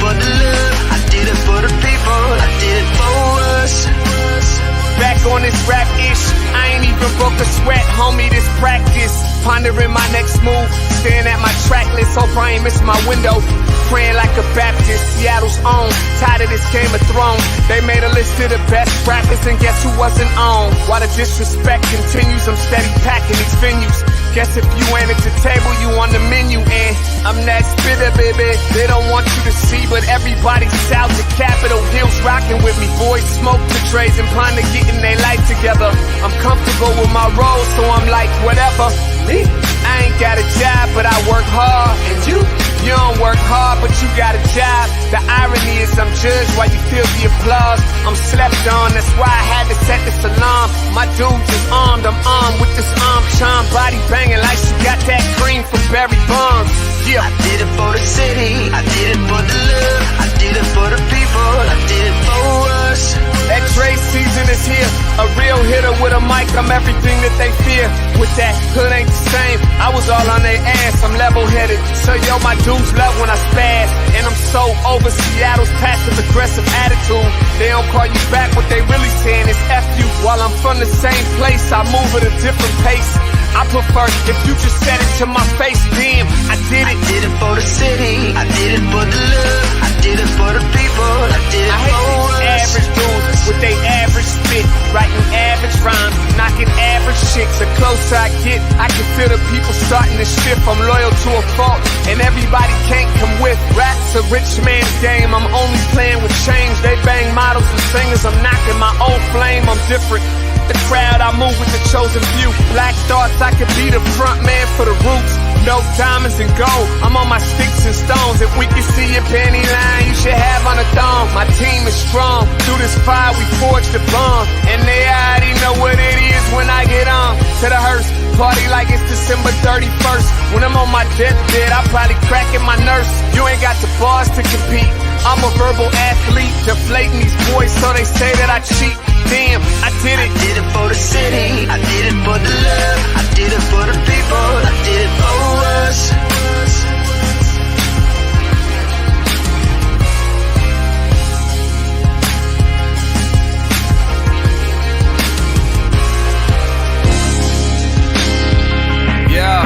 for the love, I did it for the people, I did it for us. Back on this rap-ish, I ain't even broke a sweat, homie, this practice. Pondering my next move, staring at my track list, hope I ain't miss my window. Praying like a Baptist, Seattle's own, tired of this Game of Thrones. They made a list of the best rappers and guess who wasn't on? While the disrespect continues, I'm steady packing these venues. Guess if you ain't at the table, you on the menu, and I'm that spitter, baby. They don't want you to see, but everybody's south of Capitol Hill's rocking with me. Boys smoke to trays and plan to getting their life together. I'm comfortable with my role, so I'm like, whatever. I ain't got a job, but I work hard. And you don't work hard, but you got a job. The irony is I'm judged while you feel the applause. I'm slept on, that's why I had to set this alarm. My dudes is armed, I'm armed with this arm charm. Body banging like she got that cream from Barry Bonds. Yeah. I did it for the city, I did it for the love, I did it for the people, I did it for us. That trade season is here, a real hitter with a mic, I'm everything that they fear. With that hood ain't the same, I was all on their ass, I'm level-headed. So yo, my dudes love when I spaz, and I'm so over Seattle's passive-aggressive attitude. They don't call you back, what they really saying is F you. While I'm from the same place, I move at a different pace. I prefer if you just said it to my face, damn, I did it. I did it for the city, I did it for the love, I did it for the people, I did it for us. Average dudes with they average spit, writing average rhymes, knocking average chicks. The closer I get, I can feel the people starting to shift. I'm loyal to a fault, and everybody can't come with. Rap's a rich man's game, I'm only playing with change. They bang models and singers, I'm knocking my old flame, I'm different. The crowd, I move with the chosen few. Black thoughts, I could be the front man for the roots. No diamonds and gold, I'm on my sticks and stones. If we can see your panty line, you should have on a thong. My team is strong, through this fire we forged a bond. And they already know what it is when I get on to the hearse. Party like it's December 31st. When I'm on my deathbed, I probably cracking my nurse. You ain't got the bars to compete. I'm a verbal athlete, deflating these boys so they say that I cheat. Damn, I did it. I did it for the city, I did it for the love, I did it for the people, I did it for us. Yeah.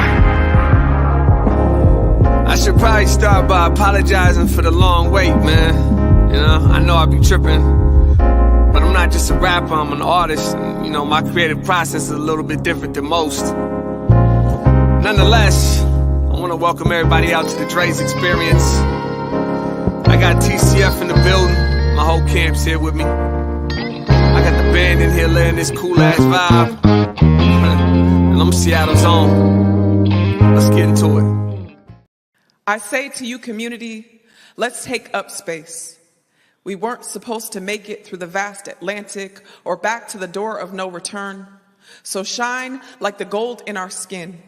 I should probably start by apologizing for the long wait, man. You know, I know I be tripping. But I'm not just a rapper, I'm an artist. And, you know, my creative process is a little bit different than most. Nonetheless, I want to welcome everybody out to the Dre's Experience. I got TCF in the building. My whole camp's here with me. I got the band in here laying this cool-ass vibe. And I'm Seattle's own. Let's get into it. I say to you, community, let's take up space. We weren't supposed to make it through the vast Atlantic or back to the door of no return. So shine like the gold in our skin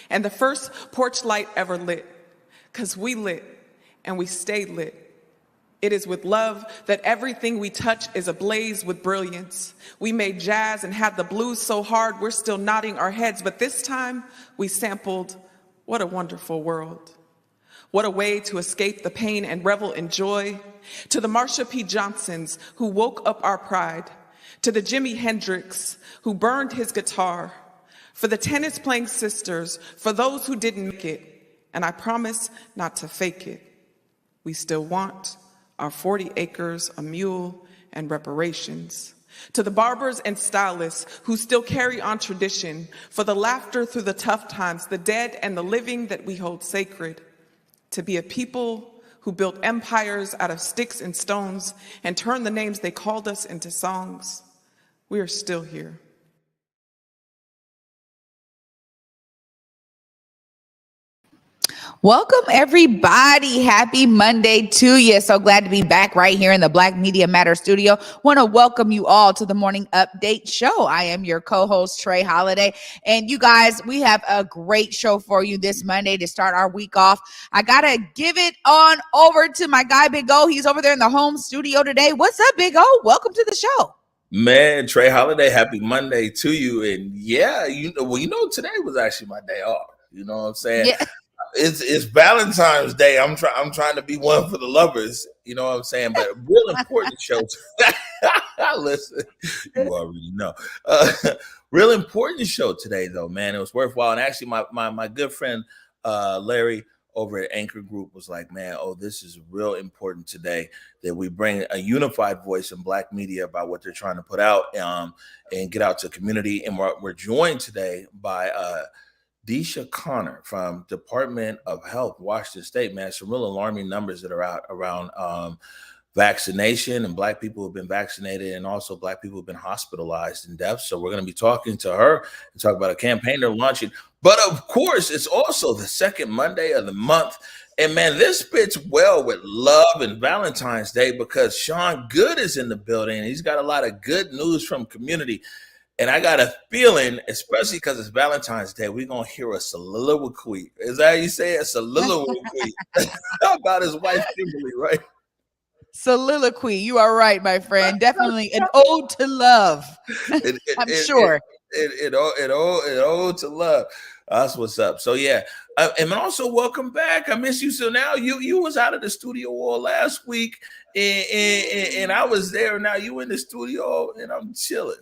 and the first porch light ever lit. 'Cause we lit and we stay lit. It is with love that everything we touch is ablaze with brilliance. We made jazz and had the blues so hard we're still nodding our heads, but this time we sampled What a Wonderful World. What a way to escape the pain and revel in joy. To the Marsha P. Johnsons who woke up our pride. To the Jimi Hendrix who burned his guitar. For the tennis-playing sisters, for those who didn't make it. And I promise not to fake it. We still want our 40 acres, a mule, and reparations. To the barbers and stylists who still carry on tradition. For the laughter through the tough times, the dead and the living that we hold sacred. To be a people who built empires out of sticks and stones and turned the names they called us into songs. We are still here. Welcome, everybody. Happy Monday to you. So glad to be back right here in the Black Media Matter studio. Want to welcome you all to the Morning Update Show. I am your co-host, Trey Holiday. And you guys, we have a great show for you this Monday to start our week off. I got to give it on over to my guy, Big O. He's over there in the home studio today. What's up, Big O? Welcome to the show. Man, Trey Holiday, happy Monday to you. And yeah, today was actually my day off. You know what I'm saying? Yeah. it's Valentine's Day. I'm trying to be one for the lovers. You know what I'm saying? But real important show. Listen, you already know. Real important show today, though, man. It was worthwhile. And actually, my good friend Larry over at Anchor Group was like, man, this is real important today that we bring a unified voice in Black media about what they're trying to put out and get out to the community. And we're joined today by DeeSha Connor from Department of Health, Washington State. Man, some real alarming numbers that are out around vaccination and Black people who've been vaccinated, and also Black people who've been hospitalized and deaths. So we're going to be talking to her and talk about a campaign they're launching. But of course, it's also the second Monday of the month. And man, this fits well with love and Valentine's Day because Sean Goode is in the building. He's got a lot of good news from community. And I got a feeling, especially because it's Valentine's Day, we're going to hear a soliloquy. Is that how you say it? A soliloquy about his wife, Kimberly, right? Soliloquy. You are right, my friend. Definitely an ode to love. I'm sure. It ode to love. That's what's up. So yeah, and also welcome back. I miss you. So now you was out of the studio all last week, and I was there. Now you in the studio, and I'm chilling.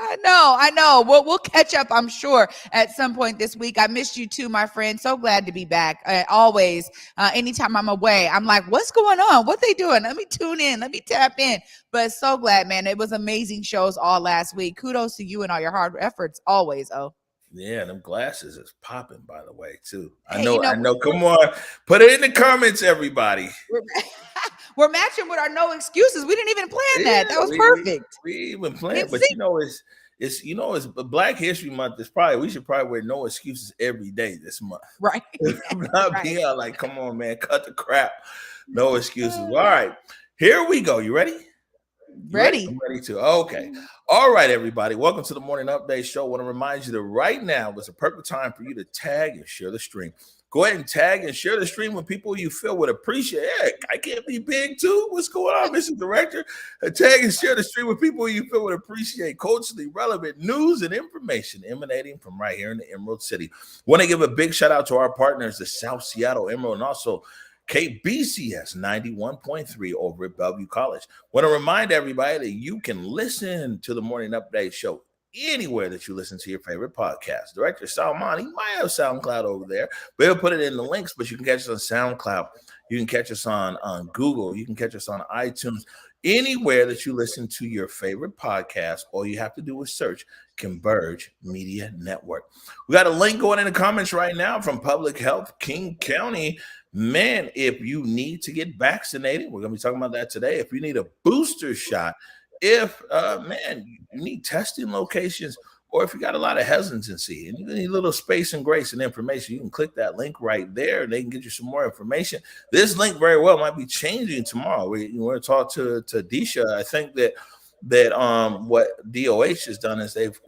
I know. We'll catch up, I'm sure, at some point this week. I missed you too, my friend. So glad to be back. Always, anytime I'm away, I'm like, what's going on? What they doing? Let me tune in. Let me tap in. But so glad, man. It was amazing shows all last week. Kudos to you and all your hard efforts always, Yeah, them glasses is popping, by the way, too. I Hey, know. Come on. Put it in the comments, everybody. We're matching with our no excuses. We didn't even plan that. That was perfect. We even planned, but it's Black History Month. We should probably wear no excuses every day this month. Right. Not be like, come on, man, cut the crap. No excuses. All right. Here we go. You ready? Ready. I'm ready to. Okay. All right, everybody. Welcome to the Morning Update Show. I want to remind you that right now is a perfect time for you to tag and share the stream. Go ahead and tag and share the stream with people you feel would appreciate. Hey, I can't be big too. What's going on, Mr. Director? Tag and share the stream with people you feel would appreciate culturally relevant news and information emanating from right here in the Emerald City. Want to give a big shout out to our partners, the South Seattle Emerald, and also KBCS 91.3 over at Bellevue College. Want to remind everybody that you can listen to the Morning Update Show anywhere that you listen to your favorite podcast. Director Salman, he might have SoundCloud over there, but he'll put it in the links, but you can catch us on SoundCloud. You can catch us on Google. You can catch us on iTunes. Anywhere that you listen to your favorite podcast, all you have to do is search Converge Media Network. We got a link going in the comments right now from Public Health King County. Man, if you need to get vaccinated, we're going to be talking about that today. If you need a booster shot, if you need testing locations, or if you got a lot of hesitancy and you need a little space and grace and information, you can click that link right there and they can get you some more information. This link very well might be changing tomorrow. We're going to talk to DeeSha. I think that what DOH has done is they've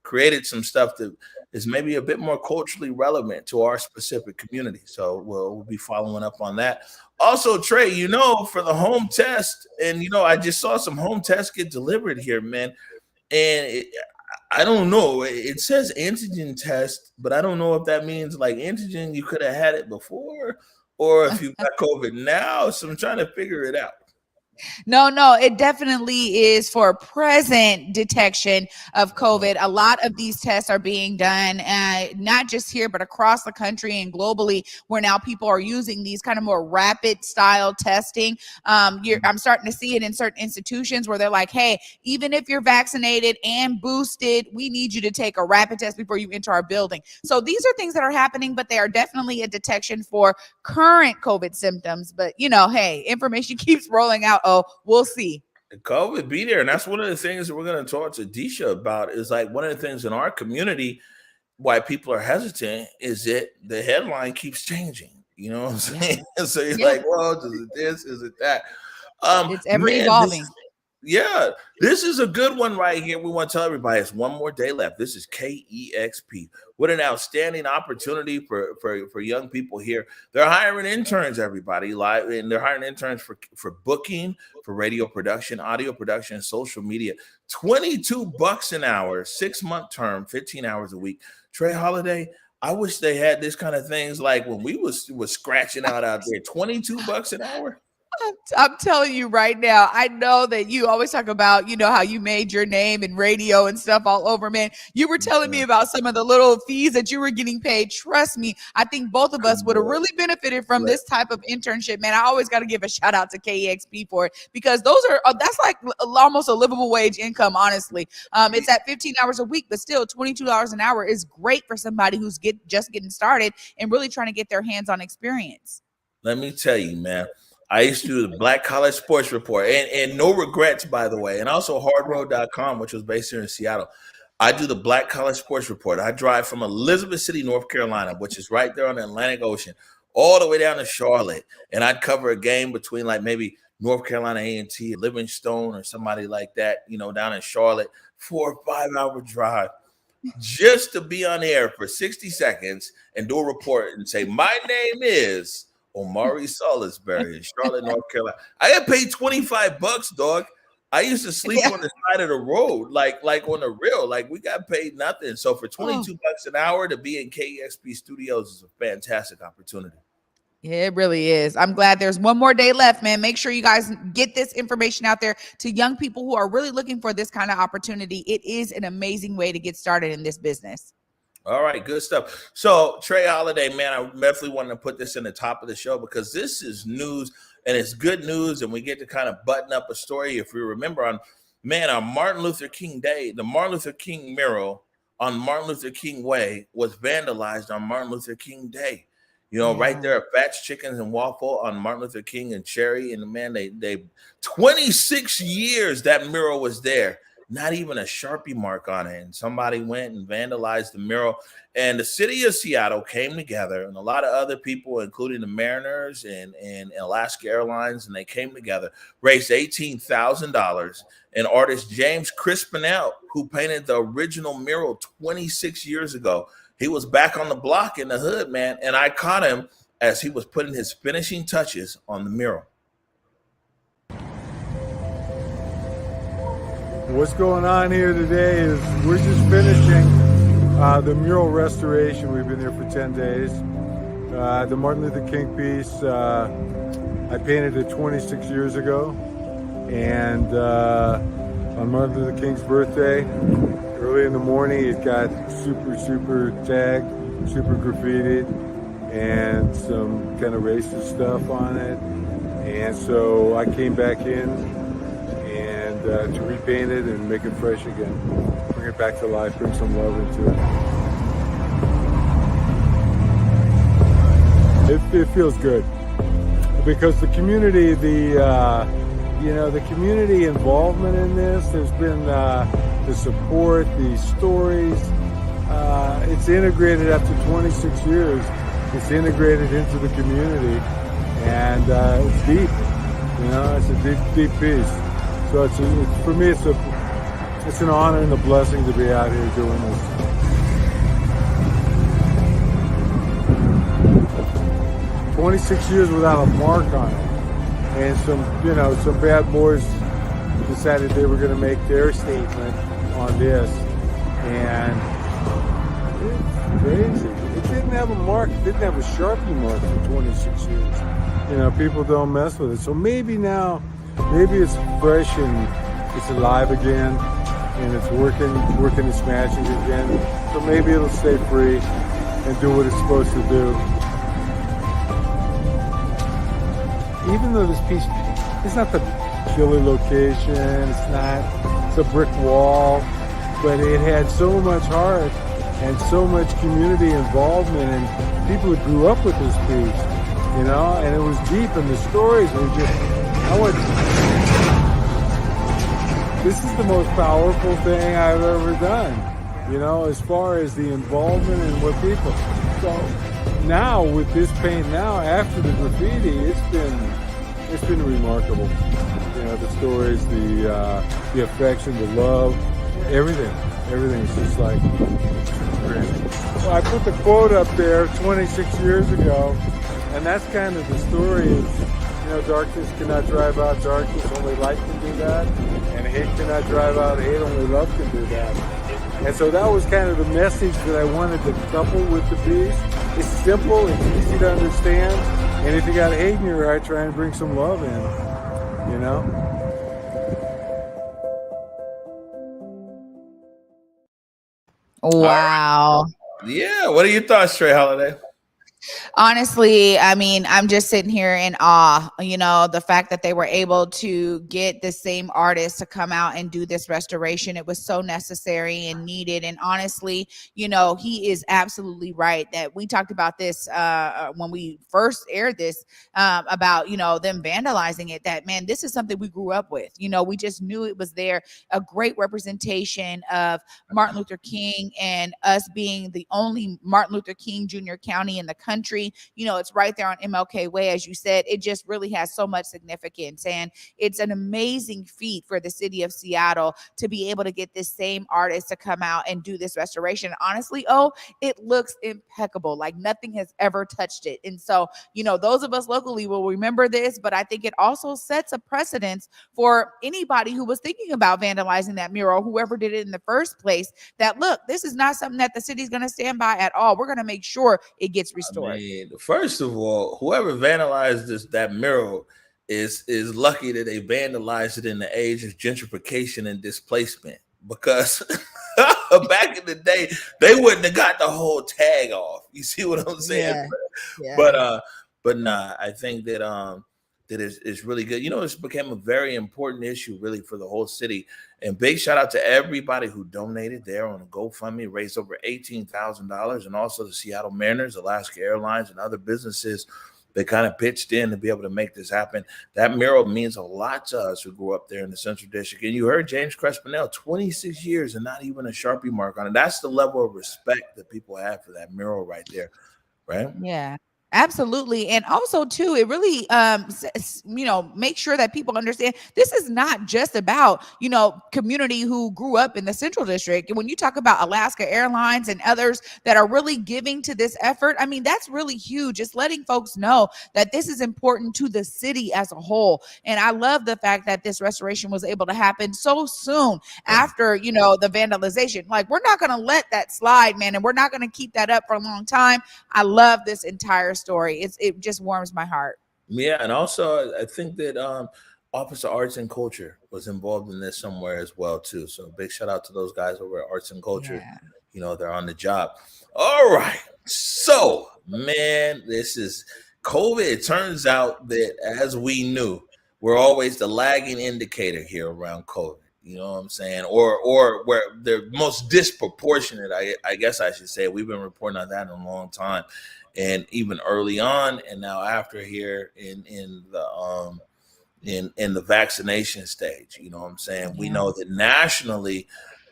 created some stuff that is maybe a bit more culturally relevant to our specific community. So we'll be following up on that. Also, Trey, for the home test, and I just saw some home tests get delivered here, man. And I don't know. It says antigen test, but I don't know if that means like antigen, you could have had it before, or if you've got COVID now. So I'm trying to figure it out. No, it definitely is for present detection of COVID. A lot of these tests are being done, not just here, but across the country and globally, where now people are using these kind of more rapid style testing. I'm starting to see it in certain institutions where they're like, hey, even if you're vaccinated and boosted, we need you to take a rapid test before you enter our building. So these are things that are happening, but they are definitely a detection for current COVID symptoms. But, hey, information keeps rolling out. We'll see. COVID be there. And that's one of the things that we're going to talk to DeeSha about is like one of the things in our community why people are hesitant is that the headline keeps changing. You know what I'm saying? So you're like, well, is it this? Is it that? It's ever evolving. This is a good one right here. We want to tell everybody it's one more day left. This is KEXP. What an outstanding opportunity for young people here. They're hiring interns, everybody, live, and they're hiring interns for booking, for radio production, audio production, social media. $22 an hour, 6-month term, 15 hours a week. Trey Holiday, I wish they had this kind of things like when we was scratching out there, $22 an hour. I'm telling you right now, I know that you always talk about, how you made your name in radio and stuff all over, man. You were telling me about some of the little fees that you were getting paid. Trust me, I think both of us would have really benefited from this type of internship, man. I always got to give a shout out to KEXP for it, because that's like almost a livable wage income, honestly. It's at 15 hours a week, but still $22 an hour is great for somebody who's just getting started and really trying to get their hands on experience. Let me tell you, man. I used to do the Black College Sports Report, and no regrets, by the way, and also hardroad.com, which was based here in Seattle. I do the Black College Sports Report. I drive from Elizabeth City, North Carolina, which is right there on the Atlantic Ocean, all the way down to Charlotte, and I'd cover a game between like maybe North Carolina A&T, Livingstone, or somebody like that, down in Charlotte, 4 or 5 hour drive just to be on air for 60 seconds and do a report and say, my name is Omari Salisbury in Charlotte, North Carolina. I got paid $25, dog. I used to sleep on the side of the road, like on the real. Like, we got paid nothing. So for $22 an hour to be in KEXP Studios is a fantastic opportunity. Yeah, it really is. I'm glad there's one more day left, man. Make sure you guys get this information out there to young people who are really looking for this kind of opportunity. It is an amazing way to get started in this business. All right, good stuff. So Trey Holiday, man, I definitely wanted to put this in the top of the show because this is news and it's good news, and we get to kind of button up a story. If we remember on Martin Luther King Day, the Martin Luther King mural on Martin Luther King Way was vandalized on Martin Luther King Day. Right there at Fats Chickens and Waffle on Martin Luther King and Cherry, and man, they 26 years that mural was there. Not even a Sharpie mark on it. And somebody went and vandalized the mural. And the city of Seattle came together, and a lot of other people, including the Mariners and Alaska Airlines, and they came together, raised $18,000. And artist James Crispinell, who painted the original mural 26 years ago, he was back on the block in the hood, man. And I caught him as he was putting his finishing touches on the mural. What's going on here today is we're just finishing the mural restoration. We've been here for 10 days. The Martin Luther King piece, I painted it 26 years ago. And on Martin Luther King's birthday, early in the morning, it got super tagged, super graffitied, and some kind of racist stuff on it. And so I came back in to repaint it and make it fresh again. Bring it back to life, bring some love into it. It feels good because the community, the community involvement in this, there's been the support, the stories. It's integrated after 26 years. It's integrated into the community, and it's deep. It's a deep piece. So for me, it's an honor and a blessing to be out here doing this. "26 years without a mark on it," and some bad boys decided they were going to make their statement on this, and it's crazy. It didn't have a mark. It didn't have a Sharpie mark for 26 years. People don't mess with it. So maybe now. Maybe it's fresh and it's alive again, and it's working its magic again. So maybe it'll stay free and do what it's supposed to do. Even though this piece, it's not the killer location, it's a brick wall, but it had so much heart and so much community involvement and people that grew up with this piece, and it was deep, and the stories were just. This is the most powerful thing I've ever done, as far as the involvement and what people. So now with this paint after the graffiti, it's been remarkable. The stories, the affection, the love, everything's just like crazy. Well, I put the quote up there 26 years ago, and that's kind of the story. Darkness cannot drive out darkness, only light can do that. And hate cannot drive out hate, only love can do that. And so that was kind of the message that I wanted to couple with the piece. It's simple, it's easy to understand, and if you got hate in your heart, try and bring some love in, you know? Wow. Yeah. What are your thoughts, Trey Holiday? Honestly, I mean, I'm just sitting here in awe, the fact that they were able to get the same artist to come out and do this restoration. It was so necessary and needed. And honestly, he is absolutely right that we talked about this when we first aired this about, them vandalizing it, that, man, this is something we grew up with. We just knew it was there, a great representation of Martin Luther King and us being the only Martin Luther King Jr. county in the country. It's right there on MLK Way, as you said. It just really has so much significance, and it's an amazing feat for the city of Seattle to be able to get this same artist to come out and do this restoration. Honestly, it looks impeccable, like nothing has ever touched it. And so, those of us locally will remember this, but I think it also sets a precedence for anybody who was thinking about vandalizing that mural, whoever did it in the first place, that, look, this is not something that the city's going to stand by at all. We're going to make sure it gets restored. First of all, whoever vandalized that mural is lucky that they vandalized it in the age of gentrification and displacement, because back in the day they wouldn't have got the whole tag off. You see what I'm saying? Yeah. But nah, I think that that is really good. It's became a very important issue really for the whole city. And big shout out to everybody who donated there on a GoFundMe, raised over $18,000, and also the Seattle Mariners, Alaska Airlines, and other businesses that kind of pitched in to be able to make this happen. That mural means a lot to us who grew up there in the Central District. And you heard James Crespinell, 26 years and not even a Sharpie mark on it. That's the level of respect that people have for that mural right there, right? Yeah. Absolutely. And also too, it really, make sure that people understand this is not just about, community who grew up in the Central District. And when you talk about Alaska Airlines and others that are really giving to this effort, I mean, that's really huge. Just letting folks know that this is important to the city as a whole. And I love the fact that this restoration was able to happen so soon after, the vandalization. Like, we're not going to let that slide, man. And we're not going to keep that up for a long time. I love this entire story. It just warms my heart. Yeah, and also I think that Office of Arts and Culture was involved in this somewhere as well too. So big shout out to those guys over at Arts and Culture. Yeah. They're on the job. All right. So, man, this is COVID. It turns out that, as we knew, we're always the lagging indicator here around COVID. You know what I'm saying? Or where they're most disproportionate, I guess I should say. We've been reporting on that in a long time. And even early on, and now after here in the vaccination stage, you know what I'm saying? Yeah. We know that nationally,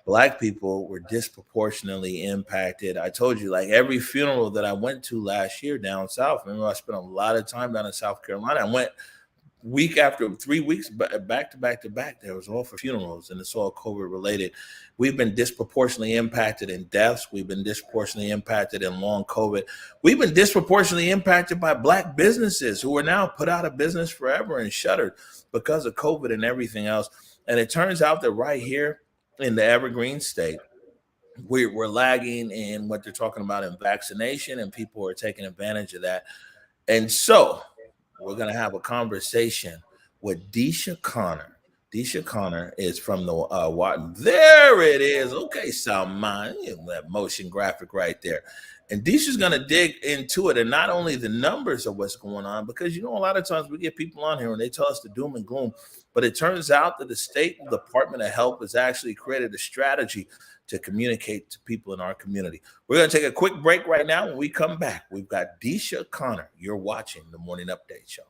Black people were disproportionately impacted. I told you, like, every funeral that I went to last year down south, remember I spent a lot of time down in South Carolina. I went week after 3 weeks, back to back to back. There was all for funerals, and it's all COVID related. We've been disproportionately impacted in deaths. We've been disproportionately impacted in long COVID. We've been disproportionately impacted by Black businesses who are now put out of business forever and shuttered because of COVID and everything else. And it turns out that right here in the Evergreen State, we're lagging in what they're talking about in vaccination, and people are taking advantage of that. And so we're going to have a conversation with DeeSha Connor. DeeSha Connor is from the Wharton. There it is. Okay, Salman, that motion graphic right there. And DeeSha's going to dig into it, and not only the numbers of what's going on, because, a lot of times we get people on here and they tell us the doom and gloom, but it turns out that the State Department of Health has actually created a strategy to communicate to people in our community. We're going to take a quick break right now. When we come back, we've got DeeSha Connor. You're watching the Morning Update Show.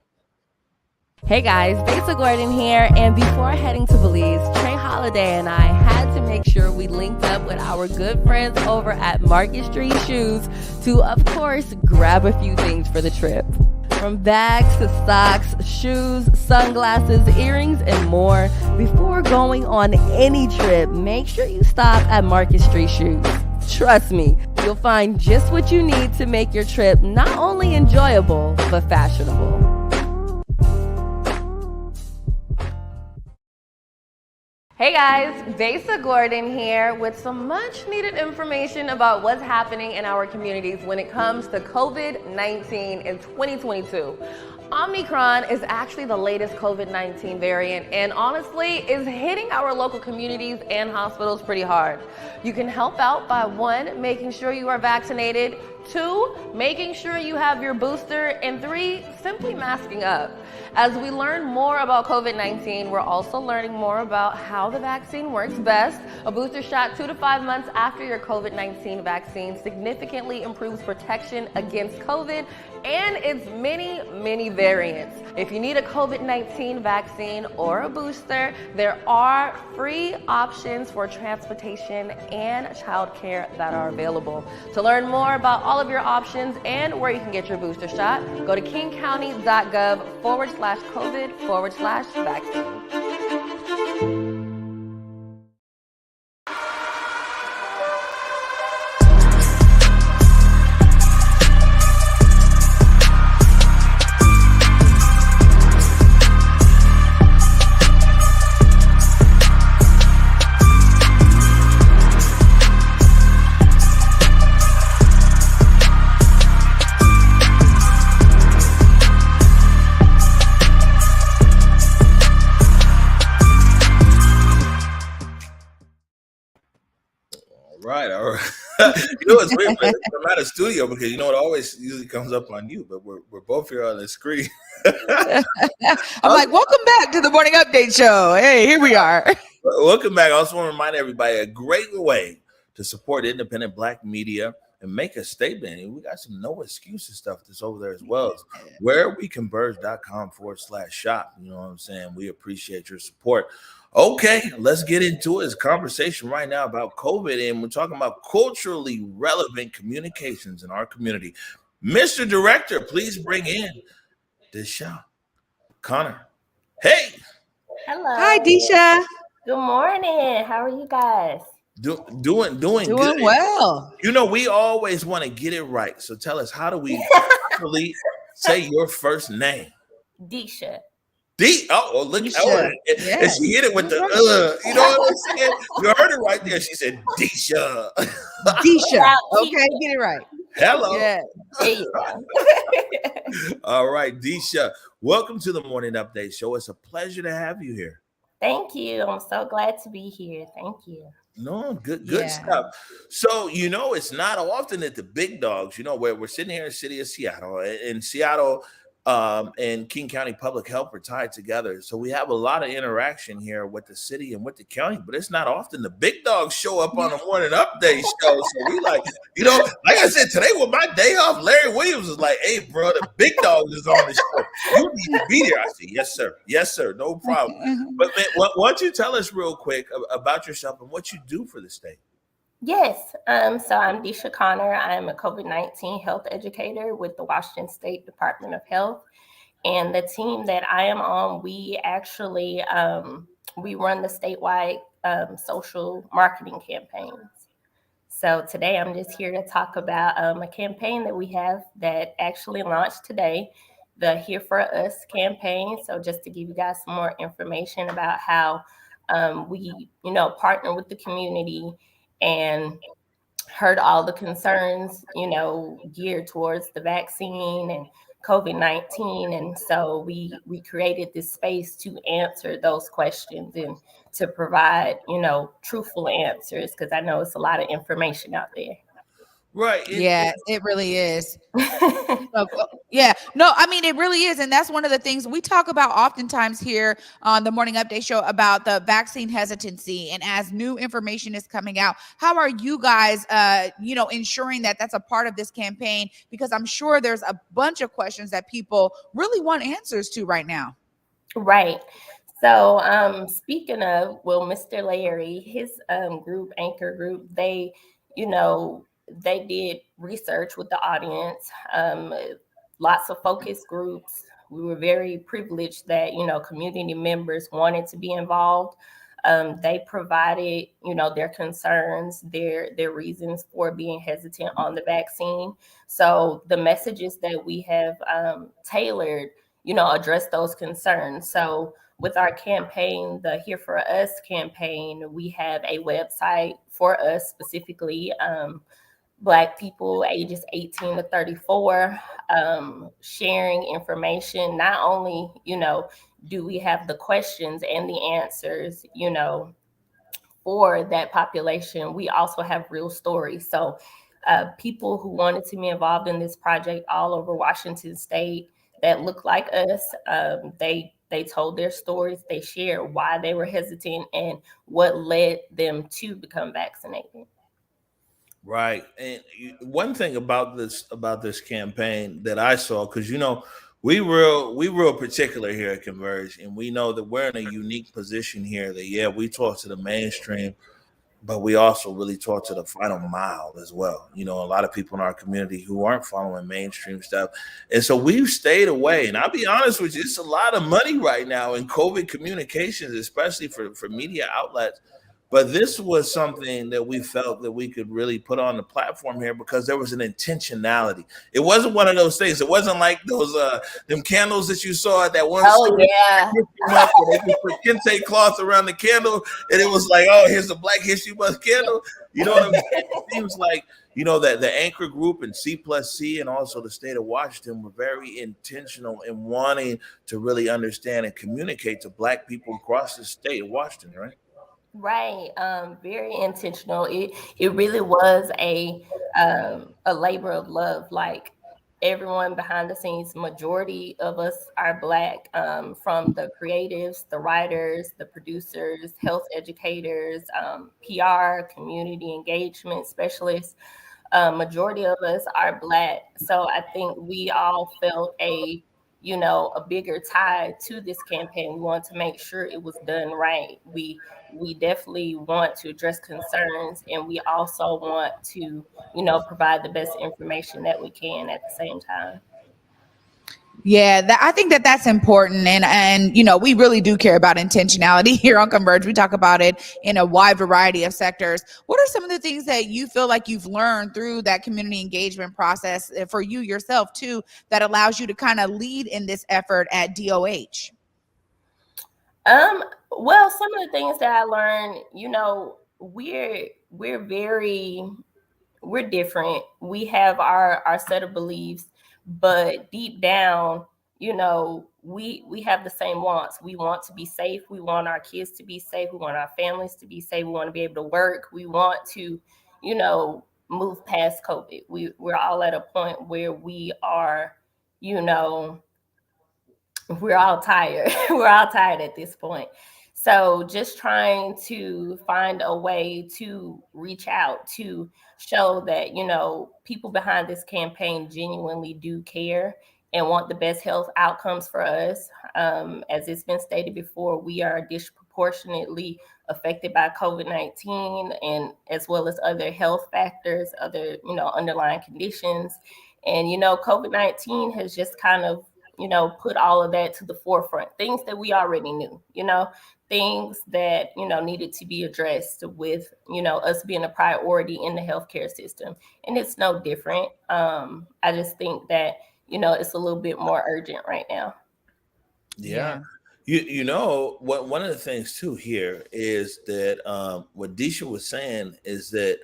Hey guys, Besa Gordon here, and before heading to Belize, Trey Holiday and I had to make sure we linked up with our good friends over at Market Street Shoes to, of course, grab a few things for the trip. From bags to socks, shoes, sunglasses, earrings, and more. Before going on any trip, make sure you stop at Market Street Shoes. Trust me, you'll find just what you need to make your trip not only enjoyable, but fashionable. Hey guys, DeeSha Gordon here with some much needed information about what's happening in our communities when it comes to COVID-19 in 2022. Omicron is actually the latest COVID-19 variant and honestly is hitting our local communities and hospitals pretty hard. You can help out by 1, making sure you are vaccinated, 2, making sure you have your booster, and 3, simply masking up. As we learn more about COVID-19, we're also learning more about how the vaccine works best. A booster shot 2 to 5 months after your COVID-19 vaccine significantly improves protection against COVID and its many variants. If you need a COVID-19 vaccine or a booster, there are free options for transportation and childcare that are available. To learn more about all of your options and where you can get your booster shot, go to kingcounty.gov/COVID/vaccine. All right. You know, it's weird. I'm at a studio because you know it always usually comes up on you, but we're both here on the screen. I'm like, welcome back to the morning update show. Hey, here we are. Welcome back. I also want to remind everybody a great way to support independent Black media and make a statement. And we got some no excuses stuff that's over there as well. whereweconverge.com/shop. You know what I'm saying? We appreciate your support. Okay, let's get into it. It's a conversation right now about COVID, and we're talking about culturally relevant communications in our community. Mr. Director, please bring in DeeSha. Connor. Hey. Hello. Hi, DeeSha. Good morning. How are you guys? Doing good. Well. You know, we always want to get it right. So tell us, how do we actually say your first name? DeeSha. Look, and she hit it with the you know what I'm saying? You heard it right there. She said DeeSha. DeeSha. Okay, get it right. Hello. Yeah. All right, DeeSha. Welcome to the Morning Update Show. It's a pleasure to have you here. Thank you. I'm so glad to be here. Thank you. No, good stuff. So, you know, it's not often that the big dogs, you know, where we're sitting here in the city of Seattle, and Seattle and King County Public Health are tied together. So we have a lot of interaction here with the city and with the county, but it's not often the big dogs show up on the Morning Update show. So we like, you know, like I said, today was my day off. Larry Williams was like, hey, bro, the big dog is on the show. You need to be there. I said, yes, sir. Yes, sir. No problem. But man, why don't you tell us real quick about yourself and what you do for the state? Yes. So I'm DeeSha Connor. I'm a COVID-19 health educator with the Washington State Department of Health. And the team that I am on, we actually, we run the statewide social marketing campaigns. So today I'm just here to talk about a campaign that we have that actually launched today, the Here For Us campaign. So just to give you guys some more information about how we, you know, partner with the community and heard all the concerns, you know, geared towards the vaccine and COVID-19. And so we created this space to answer those questions and to provide, you know, truthful answers, because I know it's a lot of information out there. Right. It really is. Yeah, no, I mean, it really is. And that's one of the things we talk about oftentimes here on the Morning Update Show about the vaccine hesitancy. And as new information is coming out, how are you guys, you know, ensuring that that's a part of this campaign? Because I'm sure there's a bunch of questions that people really want answers to right now. Right. So speaking of, well, Mr. Larry, his group, Anchor Group, they, you know, they did research with the audience, lots of focus groups. We were very privileged that, you know, community members wanted to be involved. They provided, you know, their concerns, their reasons for being hesitant on the vaccine. So the messages that we have tailored, you know, address those concerns. So with our campaign, the Here For Us campaign, we have a website for us specifically, Black people ages 18 to 34, sharing information. Not only, do we have the questions and the answers, for that population, we also have real stories. So people who wanted to be involved in this project all over Washington State that look like us, they told their stories, they shared why they were hesitant and what led them to become vaccinated. Right. And one thing about this campaign that I saw, because we real particular here at Converge, and we know that we're in a unique position here that we talk to the mainstream, but we also really talk to the final mile as well. A lot of people in our community who aren't following mainstream stuff. And so we've stayed away. And I'll be honest with you, it's a lot of money right now in COVID communications, especially for media outlets. But this was something that we felt that we could really put on the platform here because there was an intentionality. It wasn't one of those things. It wasn't like those them candles that you saw at that one store. Yeah. They put kente cloth around the candle, and it was like, oh, here's the Black History Month candle. You know what I'm saying? It seems like that the Anchor Group and C+C and also the state of Washington were very intentional in wanting to really understand and communicate to Black people across the state of Washington, right? Right. Very intentional. It really was a labor of love. Like everyone behind the scenes, majority of us are Black, from the creatives, the writers, the producers, health educators, PR, community engagement specialists. Majority of us are Black. So I think we all felt a bigger tie to this campaign. We want to make sure it was done right. We definitely want to address concerns, and we also want to, provide the best information that we can at the same time. Yeah, I think that's important. And we really do care about intentionality here on Converge. We talk about it in a wide variety of sectors. What are some of the things that you feel like you've learned through that community engagement process for you yourself too, that allows you to kind of lead in this effort at DOH? Well, some of the things that I learned, we're different. We have our set of beliefs, but deep down, we have the same wants. We want to be safe. We want our kids to be safe. We want our families to be safe. We want to be able to work. We want to, move past COVID. We're all at a point where we are, we're all tired. We're all tired at this point. So just trying to find a way to reach out to show that, people behind this campaign genuinely do care and want the best health outcomes for us. As it's been stated before, we are disproportionately affected by COVID-19 and as well as other health factors, other, underlying conditions. And, COVID-19 has just kind of, put all of that to the forefront, things that we already knew, things that, needed to be addressed with, us being a priority in the healthcare system. And it's no different. I just think that, it's a little bit more urgent right now. Yeah. One of the things too here is that what DeeSha was saying is that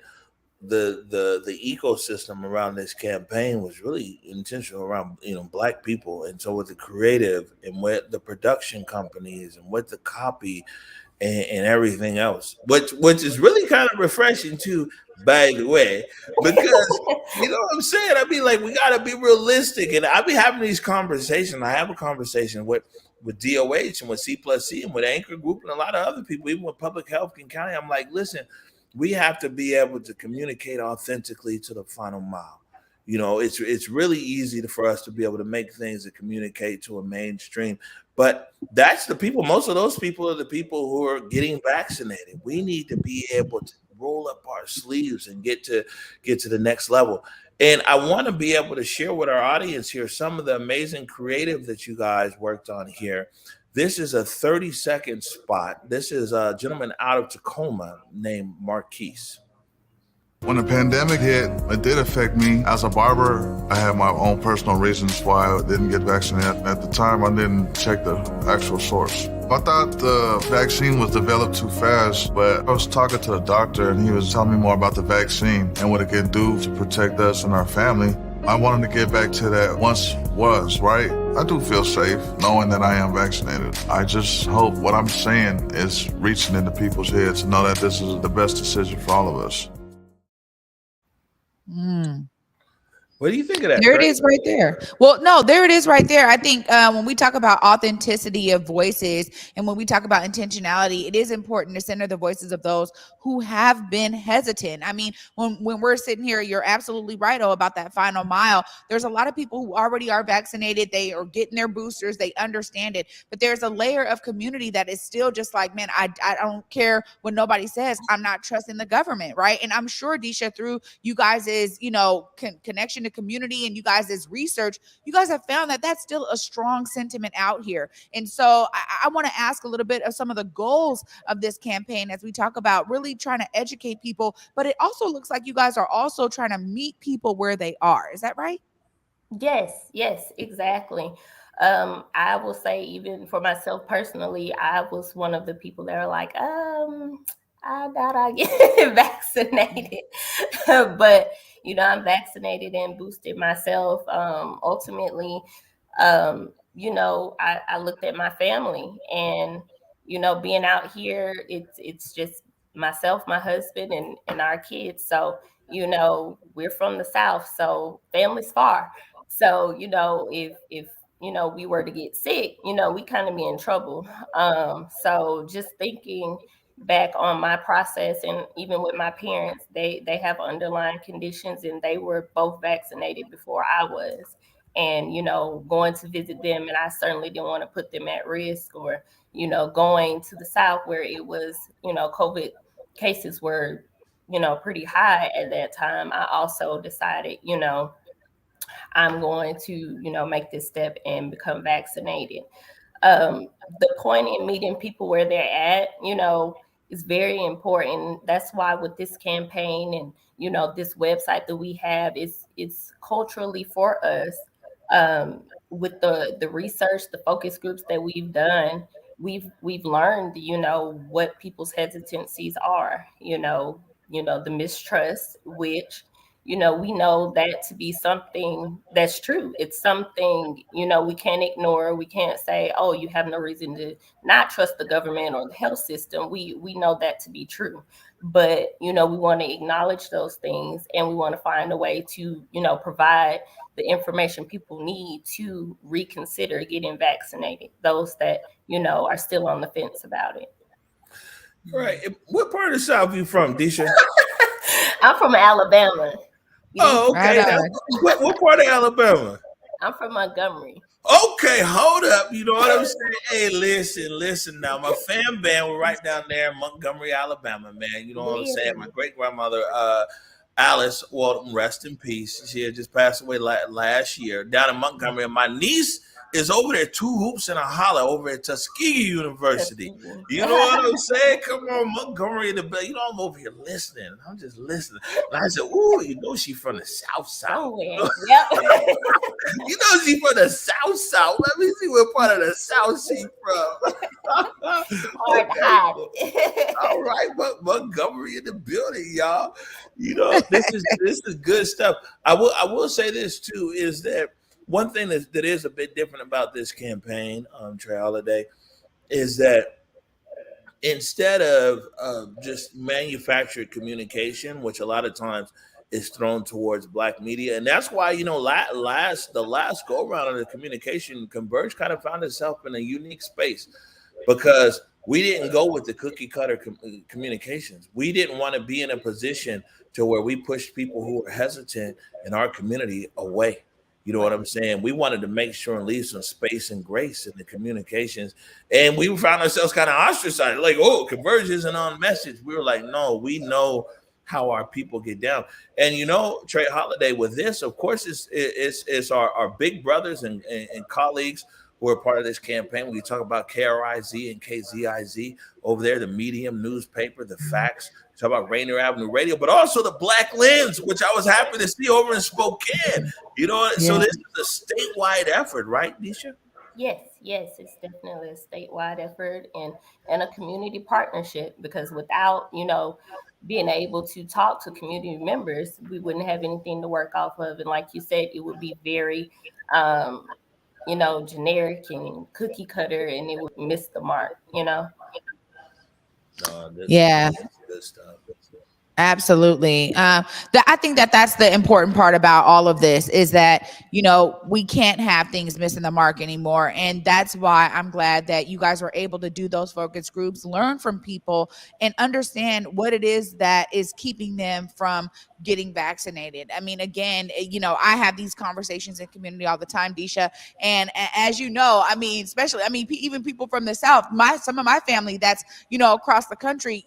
the ecosystem around this campaign was really intentional around Black people, and so with the creative and with the production companies and with the copy and everything else, which is really kind of refreshing too, by the way, because you know what I'm saying. I mean, like, we gotta be realistic, and I be having these conversations. I have a conversation with DOH and with C+C and with Anchor Group and a lot of other people, even with Public Health King County. I'm like, listen, we have to be able to communicate authentically to the final mile. It's really easy for us to be able to make things that communicate to a mainstream, but that's the people. Most of those people are the people who are getting vaccinated. We need to be able to roll up our sleeves and get to the next level. And I want to be able to share with our audience here some of the amazing creative that you guys worked on here. This is a 30-second spot. This is a gentleman out of Tacoma named Marquise. When the pandemic hit, it did affect me. As a barber, I had my own personal reasons why I didn't get vaccinated. At the time, I didn't check the actual source. I thought the vaccine was developed too fast, but I was talking to a doctor and he was telling me more about the vaccine and what it can do to protect us and our family. I wanted to get back to that once was, right? I do feel safe knowing that I am vaccinated. I just hope what I'm saying is reaching into people's heads to know that this is the best decision for all of us. What do you think of that? There it is right there. Well, no, there it is right there. I think when we talk about authenticity of voices and when we talk about intentionality, it is important to center the voices of those who have been hesitant. I mean, when we're sitting here, you're absolutely right about that final mile. There's a lot of people who already are vaccinated. They are getting their boosters. They understand it. But there's a layer of community that is still just like, man, I don't care what nobody says. I'm not trusting the government, right? And I'm sure, DeeSha, through you guys' connection to community and you guys' research, you guys have found that that's still a strong sentiment out here. And so I want to ask a little bit of some of the goals of this campaign as we talk about really trying to educate people, but it also looks like you guys are also trying to meet people where they are. Is that right? Yes, exactly. I will say, even for myself personally, I was one of the people that are like, I doubt I get vaccinated. But, I'm vaccinated and boosted myself. Ultimately, I looked at my family and, being out here, it's just myself, my husband, and our kids. So, we're from the South, so family's far. So, if we were to get sick, we kind of be in trouble. So just thinking back on my process, and even with my parents, they have underlying conditions and they were both vaccinated before I was. And, going to visit them, and I certainly didn't want to put them at risk, or, going to the South where it was, COVID cases were, pretty high at that time. I also decided, I'm going to, make this step and become vaccinated. The point in meeting people where they're at, is very important. That's why with this campaign and, this website that we have, it's culturally for us. With the research, the focus groups that we've done, we've learned, what people's hesitancies are, the mistrust, which, we know that to be something that's true. It's something, we can't ignore. We can't say, oh, you have no reason to not trust the government or the health system. We know that to be true. But, we want to acknowledge those things, and we want to find a way to, provide the information people need to reconsider getting vaccinated, those that, are still on the fence about it. Right. What part of the South are you from, DeeSha? I'm from Alabama. Oh, okay. Right. What part of Alabama? I'm from Montgomery. Okay, hold up. You know what I'm saying? Hey, listen now. My fam band were right down there in Montgomery, Alabama, man. You know what I'm saying? My great grandmother, Alice Walton, rest in peace. She had just passed away last year down in Montgomery. And my niece is over there, 2 hoops and a holler over at Tuskegee University. You know what I'm saying? Come on, Montgomery in the bed. I'm over here listening. I'm just listening. And I said, ooh, she's from the South Side. Yep. She's from the South. Let me see what part of the South she's from. Hard to hide it. All right, but Montgomery in the building, y'all. This is good stuff. I will say this too, is that one thing that is a bit different about this campaign, Trey Holiday, is that instead of just manufactured communication, which a lot of times is thrown towards Black media, and that's why the last go around of the communication, Converge kind of found itself in a unique space, because we didn't go with the cookie cutter communications. We didn't want to be in a position to where we pushed people who were hesitant in our community away. You know what I'm saying? We wanted to make sure and leave some space and grace in the communications. And we found ourselves kind of ostracized. Like, oh, Converge isn't on message. We were like, no, we know how our people get down. And, Trey Holiday, with this, of course, it's our big brothers and colleagues who are part of this campaign. We talk about KRIZ and KZIZ over there, the Medium newspaper, the Facts. We talk about Rainier Avenue Radio, but also the Black Lens, which I was happy to see over in Spokane. So this is a statewide effort, right, DeeSha? Yes, it's definitely a statewide effort and a community partnership because without, being able to talk to community members, we wouldn't have anything to work off of. And like you said, it would be very, um, generic and cookie cutter and it would miss the mark. No, this is Yeah. good stuff. Absolutely. I think that that's the important part about all of this is that, we can't have things missing the mark anymore. And that's why I'm glad that you guys were able to do those focus groups, learn from people and understand what it is that is keeping them from getting vaccinated. I mean, again, I have these conversations in community all the time, DeeSha. And as you know, I mean, especially, even people from the South, some of my family that's, across the country,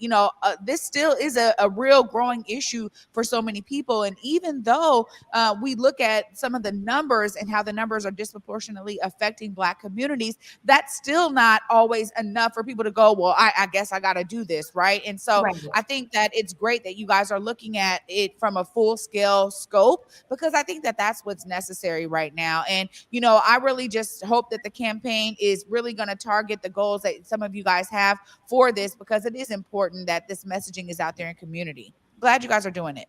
this still is a real growing issue for so many people. And even though we look at some of the numbers and how the numbers are disproportionately affecting Black communities, that's still not always enough for people to go, well, I guess I got to do this, right? And so Right. I think that it's great that you guys are looking at it from a full scale scope, because I think that that's what's necessary right now. And, I really just hope that the campaign is really going to target the goals that some of you guys have for this, because it is important that this messaging is out there in community. Glad you guys are doing it.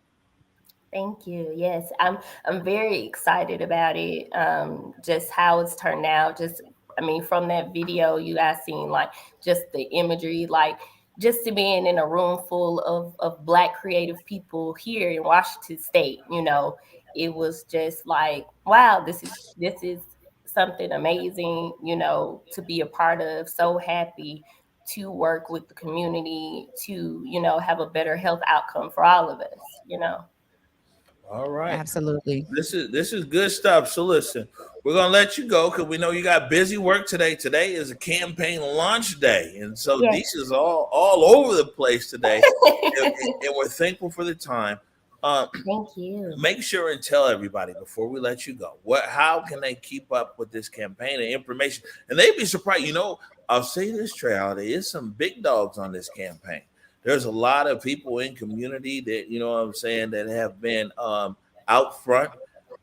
Thank you. Yes, I'm very excited about it. Just how it's turned out. From that video you guys seen, like just the imagery, like just to being in a room full of Black creative people here in Washington State. It was just like, wow, this is something amazing. To be a part of. So happy to work with the community to have a better health outcome for all of us. All right. Absolutely. This is good stuff. So listen, we're gonna let you go because we know you got busy work today. Today is a campaign launch day, and so Yes. DeeSha's all over the place today, and we're thankful for the time. Thank you. Make sure and tell everybody before we let you go how can they keep up with this campaign and information, and they'd be surprised. I'll say this, Trey, there is some big dogs on this campaign. There's a lot of people in community that that have been out front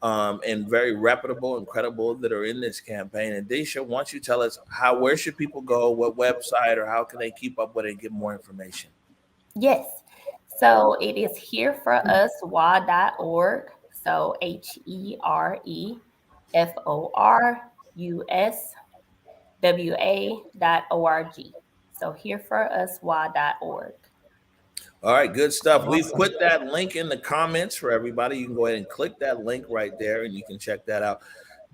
and very reputable and credible that are in this campaign. And DeeSha, why don't you tell us where should people go, what website, or how can they keep up with it and get more information? Yes. So it is hereforuswa.org. So HEREFORUSWA.org. So hereforuswa.org. All right, good stuff. Awesome. We've put that link in the comments for everybody. You can go ahead and click that link right there and you can check that out.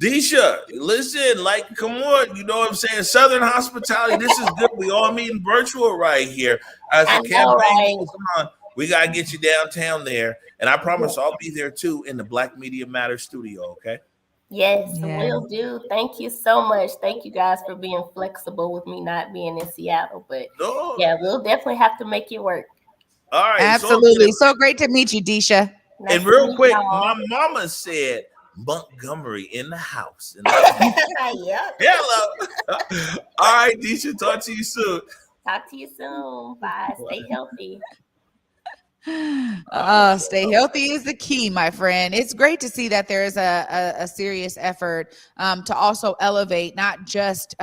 DeeSha, listen, come on, you know what I'm saying? Southern hospitality, this is good. We all meeting virtual right here. As the campaign goes on, we got to get you downtown there. And I promise I'll be there too in the Black Media Matters studio, okay? Yes, will do. Thank you so much. Thank you guys for being flexible with me not being in Seattle. But yeah, we'll definitely have to make it work. All right. Absolutely. So great to meet you, DeeSha. Nice and real quick, y'all. My mama said Montgomery in the house. Hello. All right, DeeSha, talk to you soon. Talk to you soon. Bye. Stay healthy. Stay healthy is the key, my friend. It's great to see that there is a serious effort to also elevate not just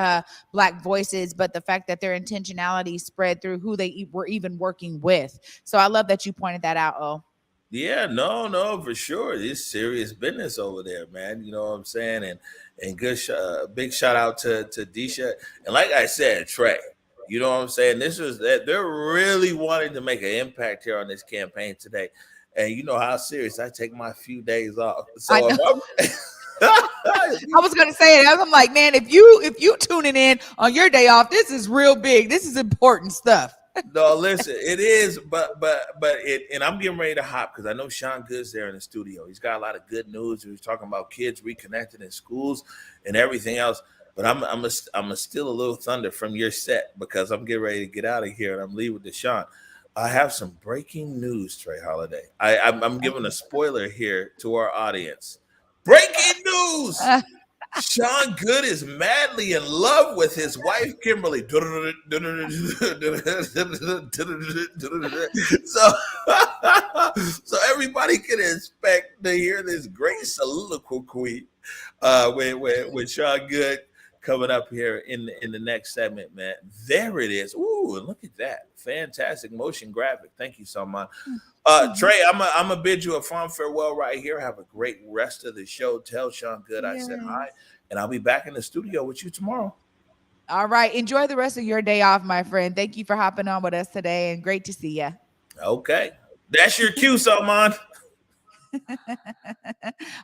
Black voices, but the fact that their intentionality spread through who they were even working with. So I love that you pointed that out, Oh. Yeah, no, for sure. It's serious business over there, man. You know what I'm saying? And good, big shout out to DeeSha. And like I said, Trey, you know what I'm saying? They're really wanting to make an impact here on this campaign today. And you know how serious I take my few days off. So I was gonna say it. I'm like, man, if you tuning in on your day off, this is real big. This is important stuff. No, listen, it is, but and I'm getting ready to hop because I know Sean Goode's there in the studio. He's got a lot of good news. He was talking about kids reconnecting in schools and everything else. But I'm a steal a little thunder from your set because I'm getting ready to get out of here and I'm leaving to Sean. I have some breaking news, Trey Holiday. I'm giving a spoiler here to our audience. Breaking news! Sean Goode is madly in love with his wife, Kimberly. So everybody can expect to hear this great soliloquy with Sean Goode coming up here in the next segment, man. There it is. Ooh, and look at that. Fantastic motion graphic. Thank you so much. Trey, I'm gonna bid you a fond farewell right here. Have a great rest of the show. Tell Sean Goode I said hi, and I'll be back in the studio with you tomorrow. All right. Enjoy the rest of your day off, my friend. Thank you for hopping on with us today, and great to see you. Okay. That's your cue, Salman.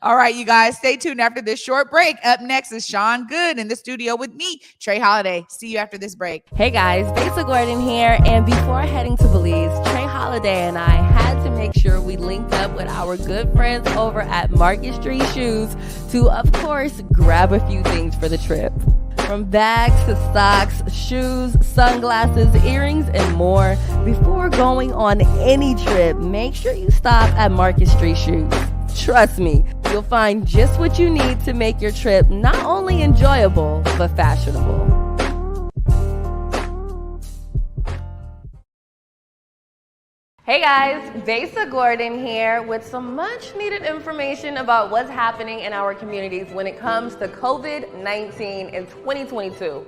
All right, you guys, stay tuned after this short break. Up next is Sean Goode in the studio with me, Trey Holiday. See you after this break. Hey guys, Vaccination Gordon here, and before heading to Belize, Trey Holiday and I had to make sure we linked up with our good friends over at Market Street Shoes to, of course, grab a few things for the trip. From bags to socks, shoes, sunglasses, earrings, and more. Before going on any trip, make sure you stop at Market Street Shoes. Trust me, you'll find just what you need to make your trip not only enjoyable, but fashionable. Hey guys, DeeSha Gordon here with some much needed information about what's happening in our communities when it comes to COVID-19 in 2022.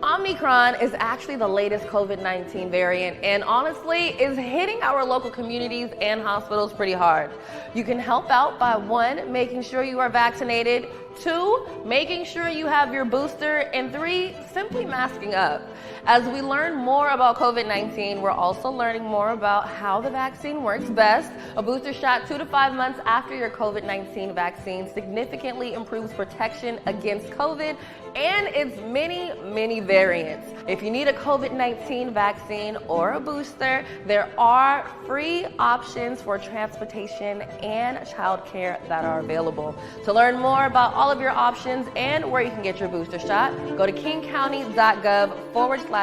Omicron is actually the latest COVID-19 variant and honestly is hitting our local communities and hospitals pretty hard. You can help out by 1, making sure you are vaccinated, 2, making sure you have your booster, and 3, simply masking up. As we learn more about COVID-19, we're also learning more about how the vaccine works best. A booster shot 2 to 5 months after your COVID-19 vaccine significantly improves protection against COVID and its many variants. If you need a COVID-19 vaccine or a booster, there are free options for transportation and childcare that are available. To learn more about all of your options and where you can get your booster shot, go to kingcounty.gov/COVID/vaccine.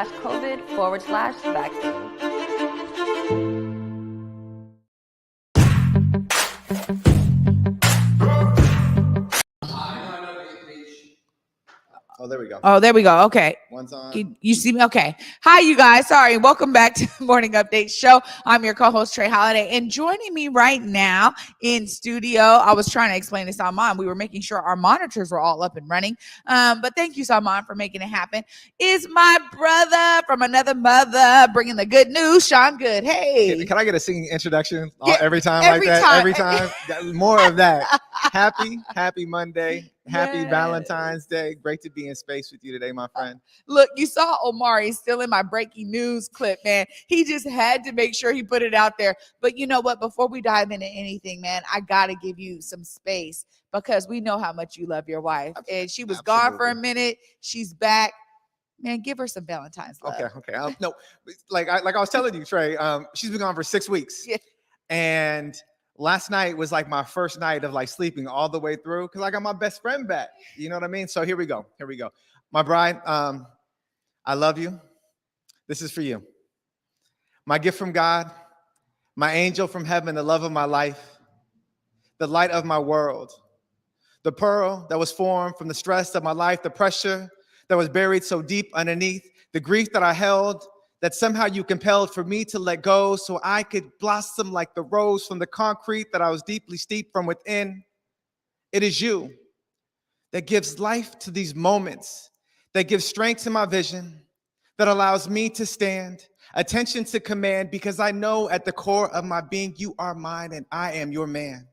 Oh, there we go. Oh, there we go. Okay. One's on. You see me? Okay. Hi, you guys. Sorry. Welcome back to the Morning Update Show. I'm your co-host, Trey Holiday. And joining me right now in studio, I was trying to explain to Salman. We were making sure our monitors were all up and running. But thank you, Salman, for making it happen. Is my brother from another mother bringing the good news, Sean Goode. Hey. Can I get a singing introduction Yeah, every time every like that? time. Every time. More of that. Happy Monday. Happy Yes. Valentine's Day. Great to be in space with you today, my friend. Look, you saw Omari still in my breaking news clip, man. He just had to make sure he put it out there. But you know what? Before we dive into anything, man, I got to give you some space because we know how much you love your wife. And she was gone for a minute. She's back. Man, give her some Valentine's love. Okay. No, like I was telling you, Trey, she's been gone for 6 weeks. Yeah. And last night was like my first night of like sleeping all the way through because I got my best friend back. You know what I mean? So here we go. My bride, I love you. This is for you. My gift from God, my angel from heaven, the love of my life, the light of my world, the pearl that was formed from the stress of my life, the pressure that was buried so deep underneath, the grief that I held, that somehow you compelled for me to let go so I could blossom like the rose from the concrete that I was deeply steeped from within. It is you that gives life to these moments, that gives strength to my vision, that allows me to stand, attention to command, because I know at the core of my being, you are mine and I am your man.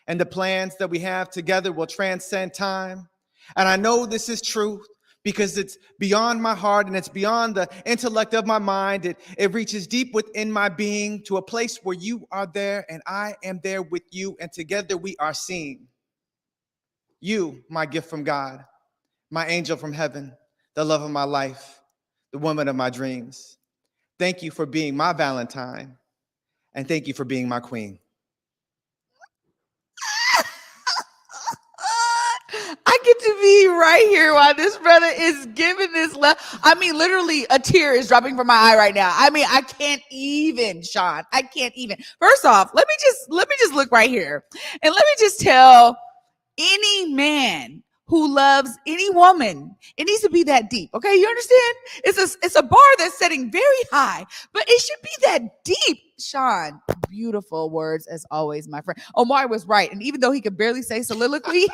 And the plans that we have together will transcend time. And I know this is truth, because it's beyond my heart and it's beyond the intellect of my mind. It reaches deep within my being to a place where you are there and I am there with you, and together we are seen. You, my gift from God, my angel from heaven, the love of my life, the woman of my dreams. Thank you for being my Valentine, and thank you for being my queen. I get to be right here while this brother is giving this love. I mean, literally a tear is dropping from my eye right now. I mean, I can't even, Sean. I can't even. First off, let me just look right here. And let me just tell any man who loves any woman, it needs to be that deep. Okay, you understand? It's a bar that's setting very high, but it should be that deep. Sean, beautiful words as always, my friend. Omar was right. And even though he could barely say soliloquy,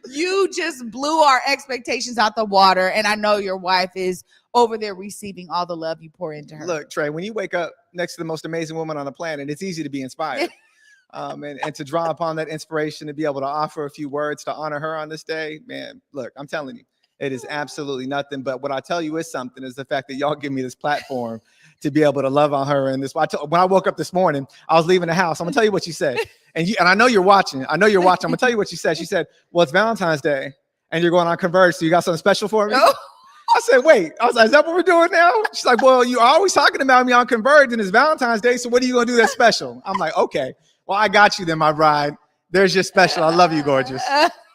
You just blew our expectations out the water. And I know your wife is over there receiving all the love you pour into her. Look, Trey, when you wake up next to the most amazing woman on the planet, it's easy to be inspired. And to draw upon that inspiration, to be able to offer a few words to honor her on this day, man, look, I'm telling you, it is absolutely nothing. But what I tell you is something, is the fact that y'all give me this platform to be able to love on her. And this, when I woke up this morning, I was leaving the house. I'm gonna tell you what she said. And I know you're watching. I'm gonna tell you what she said. She said, well, it's Valentine's Day and you're going on Converge, so you got something special for me? Oh. I said, wait. I was like, is that what we're doing now? She's like, well, you're always talking about me on Converge and it's Valentine's Day, so what are you gonna do that's special? I'm like, okay. Well, I got you then, my bride. There's your special. I love you, gorgeous.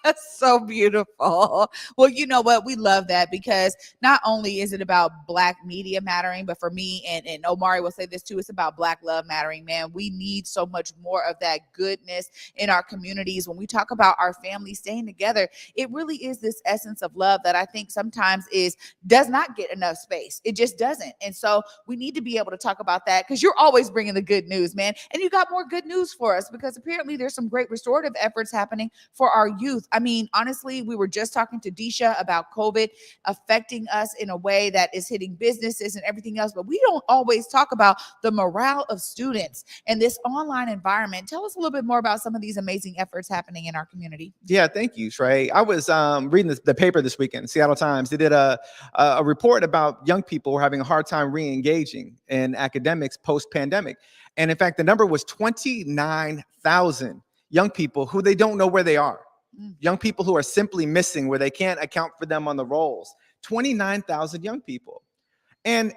That's so beautiful. Well, you know what? We love that, because not only is it about Black media mattering, but for me, and Omari will say this too, it's about Black love mattering, man. We need so much more of that goodness in our communities. When we talk about our families staying together, it really is this essence of love that I think sometimes does not get enough space. It just doesn't. And so we need to be able to talk about that, because you're always bringing the good news, man. And you got more good news for us, because apparently there's some great restorative efforts happening for our youth. I mean, honestly, we were just talking to DeeSha about COVID affecting us in a way that is hitting businesses and everything else, but we don't always talk about the morale of students and this online environment. Tell us a little bit more about some of these amazing efforts happening in our community. Yeah, thank you, Trey. I was reading the paper this weekend, Seattle Times. They did a report about young people who are having a hard time re-engaging in academics post-pandemic. And in fact, the number was 29,000 young people who they don't know where they are. Young people who are simply missing, where they can't account for them on the rolls. 29,000 young people. And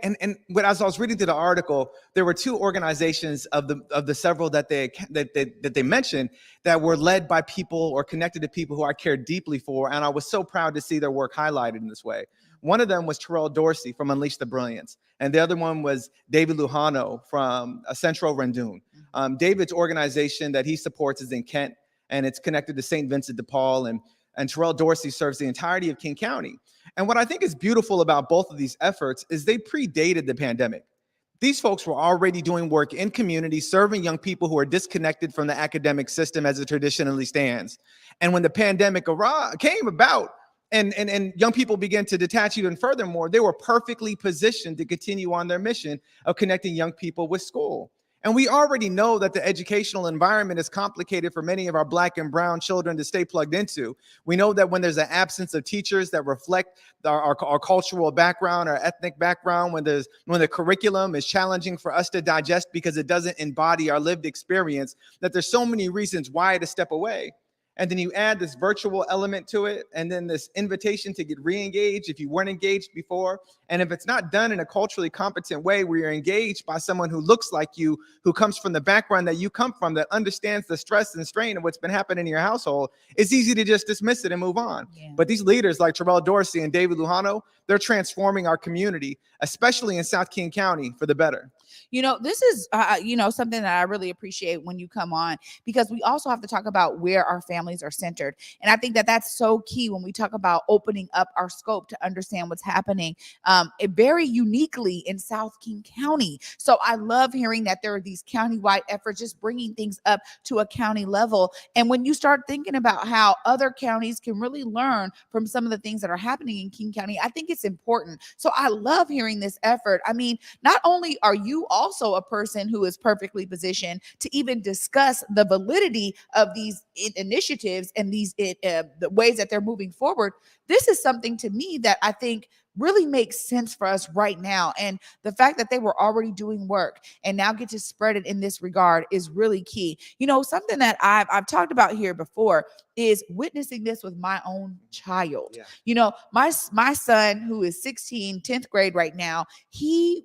as I was reading through the article, there were two organizations of the several that they mentioned that were led by people or connected to people who I care deeply for, and I was so proud to see their work highlighted in this way. One of them was Terrell Dorsey from Unleash the Brilliance, and the other one was David Lujano from Central Randoon. David's organization that he supports is in Kent, and it's connected to St. Vincent de Paul, and Terrell Dorsey serves the entirety of King County. And what I think is beautiful about both of these efforts is they predated the pandemic. These folks were already doing work in communities, serving young people who are disconnected from the academic system as it traditionally stands. And when the pandemic came about, and young people began to detach even furthermore, they were perfectly positioned to continue on their mission of connecting young people with school. And we already know that the educational environment is complicated for many of our Black and brown children to stay plugged into. We know that when there's an absence of teachers that reflect our cultural background, our ethnic background, when the curriculum is challenging for us to digest because it doesn't embody our lived experience, that there's so many reasons why to step away. And then you add this virtual element to it, and then this invitation to get re-engaged if you weren't engaged before. And if it's not done in a culturally competent way, where you're engaged by someone who looks like you, who comes from the background that you come from, that understands the stress and strain of what's been happening in your household, it's easy to just dismiss it and move on. Yeah. But these leaders like Terrell Dorsey and David Lujano, they're transforming our community, especially in South King County, for the better. You know, this is, something that I really appreciate when you come on, because we also have to talk about where our families are centered. And I think that that's so key when we talk about opening up our scope to understand what's happening very uniquely in South King County. So I love hearing that there are these countywide efforts, just bringing things up to a county level. And when you start thinking about how other counties can really learn from some of the things that are happening in King County, I think it's important. So I love hearing this effort. I mean, not only are you also a person who is perfectly positioned to even discuss the validity of these initiatives and these the ways that they're moving forward, this is something to me that I think really makes sense for us right now. And the fact that they were already doing work and now get to spread it in this regard is really key. You know, something that I've talked about here before is witnessing this with my own child. Yeah. You know, my son, who is 16, 10th grade right now, he's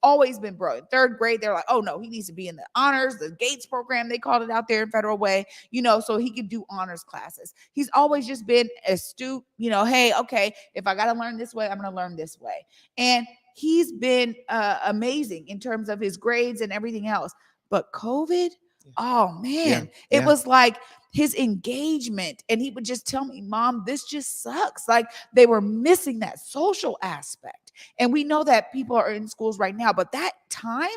always been broke. In 3rd grade, they're like, oh no, he needs to be in the honors, the Gates program, they called it out there in Federal Way, you know, so he could do honors classes. He's always just been astute, you know, hey, okay, if I got to learn this way, I'm going to learn this way. And he's been amazing in terms of his grades and everything else. But COVID, oh man, it was like his engagement. And he would just tell me, Mom, this just sucks. Like they were missing that social aspect. And we know that people are in schools right now, but that time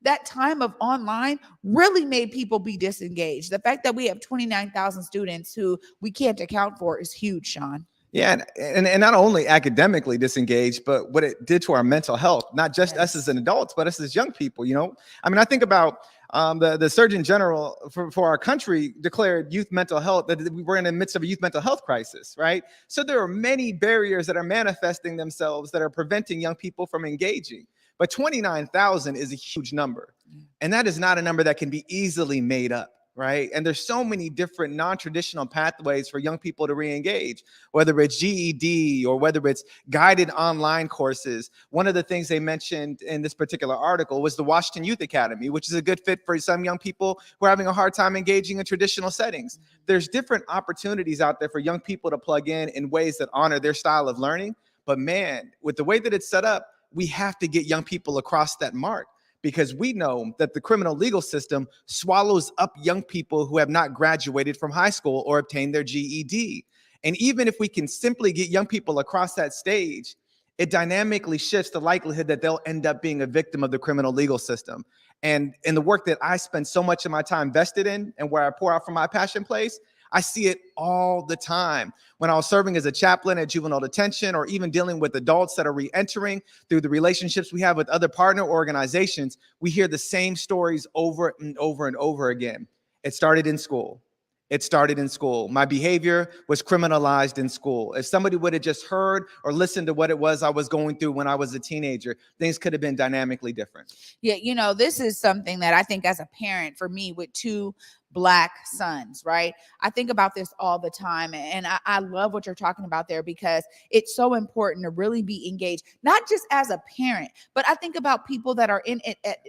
that time of online really made people be disengaged. The fact that we have 29,000 students who we can't account for is huge, Sean. Yeah, and not only academically disengaged, but what it did to our mental health, not just us as an adults, but us as young people, you know? I mean, I think about the Surgeon General for our country declared youth mental health, that we were in the midst of a youth mental health crisis, right? So there are many barriers that are manifesting themselves that are preventing young people from engaging. But 29,000 is a huge number. And that is not a number that can be easily made up. Right. And there's so many different non-traditional pathways for young people to re-engage, whether it's GED or whether it's guided online courses. One of the things they mentioned in this particular article was the Washington Youth Academy, which is a good fit for some young people who are having a hard time engaging in traditional settings. There's different opportunities out there for young people to plug in ways that honor their style of learning. But man, with the way that it's set up, we have to get young people across that mark, because we know that the criminal legal system swallows up young people who have not graduated from high school or obtained their GED. And even if we can simply get young people across that stage, it dynamically shifts the likelihood that they'll end up being a victim of the criminal legal system. And in the work that I spend so much of my time vested in and where I pour out from my passion place, I see it all the time. When I was serving as a chaplain at juvenile detention, or even dealing with adults that are re-entering through the relationships we have with other partner organizations, we hear the same stories over and over and over again. It started in school. It started in school. My behavior was criminalized in school. If somebody would have just heard or listened to what it was I was going through when I was a teenager, things could have been dynamically different. Yeah, you know, this is something that I think as a parent, for me with two Black sons, right? I think about this all the time. And I love what you're talking about there, because it's so important to really be engaged, not just as a parent, but I think about people that are in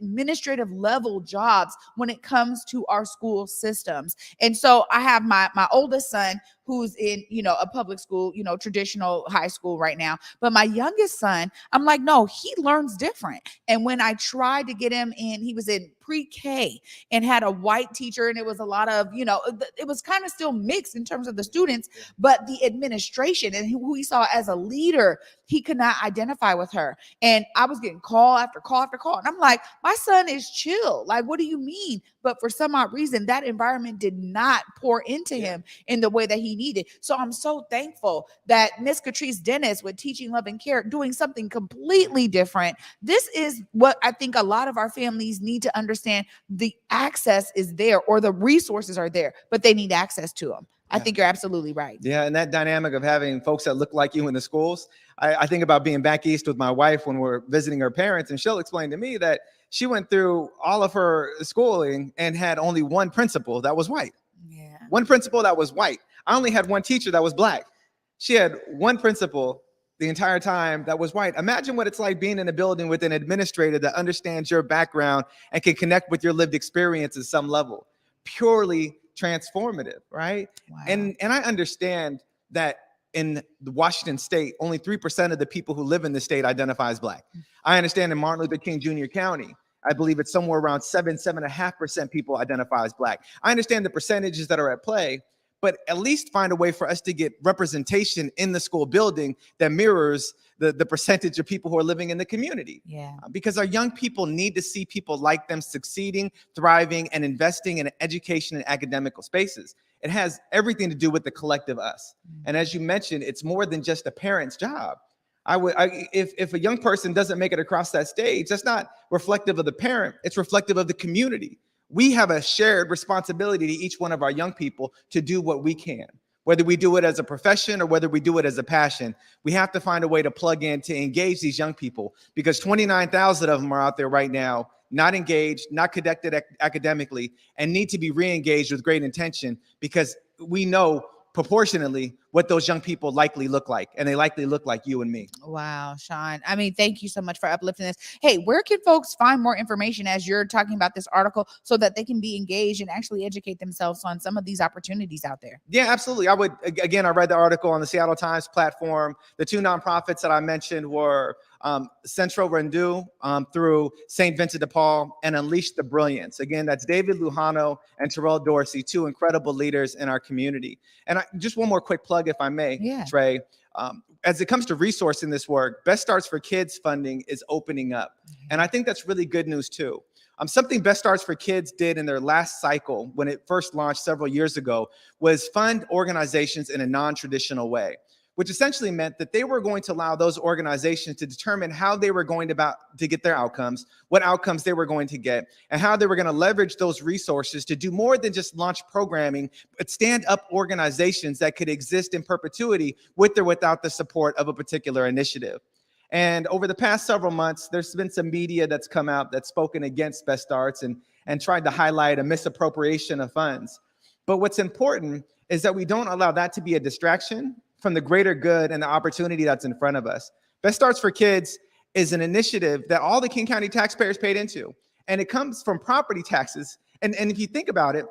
administrative level jobs when it comes to our school systems. And so I have my oldest son who's in, you know, a public school, you know, traditional high school right now. But my youngest son, I'm like, no, he learns different. And when I tried to get him in, he was in pre-K and had a white teacher, and it was a lot of, you know, it was kind of still mixed in terms of the students, but the administration and who he saw as a leader, he could not identify with her. And I was getting call after call after call. And I'm like, my son is chill. Like, what do you mean? But for some odd reason, that environment did not pour into him in the way that he needed. So I'm so thankful that Miss Catrice Dennis with Teaching Love and Care doing something completely different. This is what I think a lot of our families need to understand. The access is there, or the resources are there, but they need access to them. I think you're absolutely right. Yeah, and that dynamic of having folks that look like you in the schools. I think about being back east with my wife when we're visiting her parents, and she'll explain to me that she went through all of her schooling and had only one principal that was white. Yeah. One principal that was white. I only had one teacher that was Black. She had one principal the entire time that was white. Imagine what it's like being in a building with an administrator that understands your background and can connect with your lived experience at some level. Purely transformative, right? Wow. And I understand that in Washington State, only 3% of the people who live in the state identify as Black. I understand in Martin Luther King Jr. County, I believe it's somewhere around 7.5% people identify as Black. I understand the percentages that are at play, but at least find a way for us to get representation in the school building that mirrors the percentage of people who are living in the community. Yeah. Because our young people need to see people like them succeeding, thriving, and investing in education and academic spaces. It has everything to do with the collective us. And as you mentioned, it's more than just a parent's job. If a young person doesn't make it across that stage, that's not reflective of the parent, it's reflective of the community. We have a shared responsibility to each one of our young people to do what we can. Whether we do it as a profession or whether we do it as a passion, we have to find a way to plug in to engage these young people, because 29,000 of them are out there right now, not engaged, not connected academically, and need to be re-engaged with great intention, because we know proportionately what those young people likely look like, and they likely look like you and me. Wow, Sean. I mean, thank you so much for uplifting this. Hey, where can folks find more information as you're talking about this article so that they can be engaged and actually educate themselves on some of these opportunities out there? Yeah, absolutely. I read the article on the Seattle Times platform. The two nonprofits that I mentioned were Central Rendu through St. Vincent de Paul, and Unleash the Brilliance. Again, that's David Lujano and Terrell Dorsey, two incredible leaders in our community. And just one more quick plug, if I may, Trey. As it comes to resourcing this work, Best Starts for Kids funding is opening up. And I think that's really good news too. Something Best Starts for Kids did in their last cycle when it first launched several years ago was fund organizations in a non-traditional way, which essentially meant that they were going to allow those organizations to determine how they were going to get their outcomes, what outcomes they were going to get, and how they were going to leverage those resources to do more than just launch programming, but stand up organizations that could exist in perpetuity with or without the support of a particular initiative. And over the past several months, there's been some media that's come out that's spoken against Best Starts and tried to highlight a misappropriation of funds. But what's important is that we don't allow that to be a distraction from the greater good and the opportunity that's in front of us. Best Starts for Kids is an initiative that all the King County taxpayers paid into, and it comes from property taxes. And if you think about it,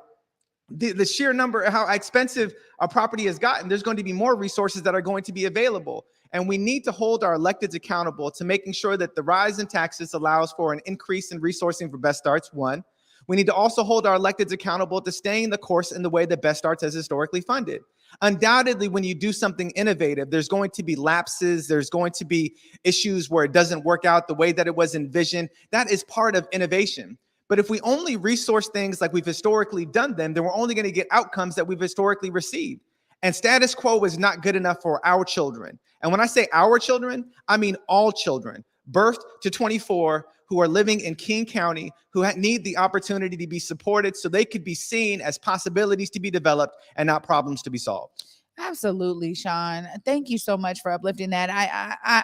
the sheer number, how expensive a property has gotten, there's going to be more resources that are going to be available. And we need to hold our electeds accountable to making sure that the rise in taxes allows for an increase in resourcing for Best Starts, one. We need to also hold our electeds accountable to staying the course in the way that Best Starts has historically funded. Undoubtedly, when you do something innovative, there's going to be lapses, there's going to be issues where it doesn't work out the way that it was envisioned. That is part of innovation. But if we only resource things like we've historically done them, then we're only going to get outcomes that we've historically received. And status quo is not good enough for our children. And when I say our children, I mean all children, birthed to 24, who are living in King County, who need the opportunity to be supported so they could be seen as possibilities to be developed and not problems to be solved. Absolutely, Sean. Thank you so much for uplifting that.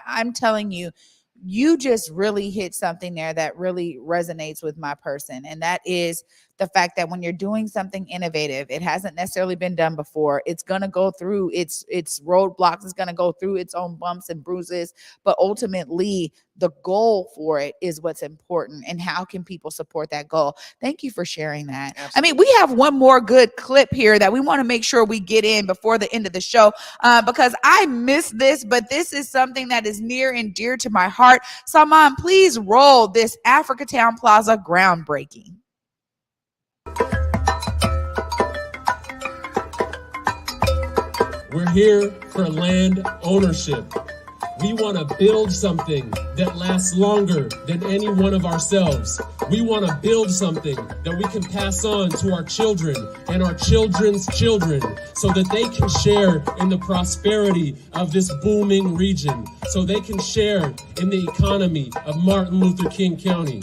I'm telling you, you just really hit something there that really resonates with my person. And that is the fact that when you're doing something innovative, it hasn't necessarily been done before. It's going to go through its roadblocks. It's going to go through its own bumps and bruises. But ultimately, the goal for it is what's important. And how can people support that goal? Thank you for sharing that. Absolutely. I mean, we have one more good clip here that we want to make sure we get in before the end of the show because I missed this, but this is something that is near and dear to my heart. Salman, please roll this Africatown Plaza groundbreaking. We're here for land ownership. We want to build something that lasts longer than any one of ourselves. We want to build something that we can pass on to our children and our children's children so that they can share in the prosperity of this booming region, so they can share in the economy of Martin Luther King County.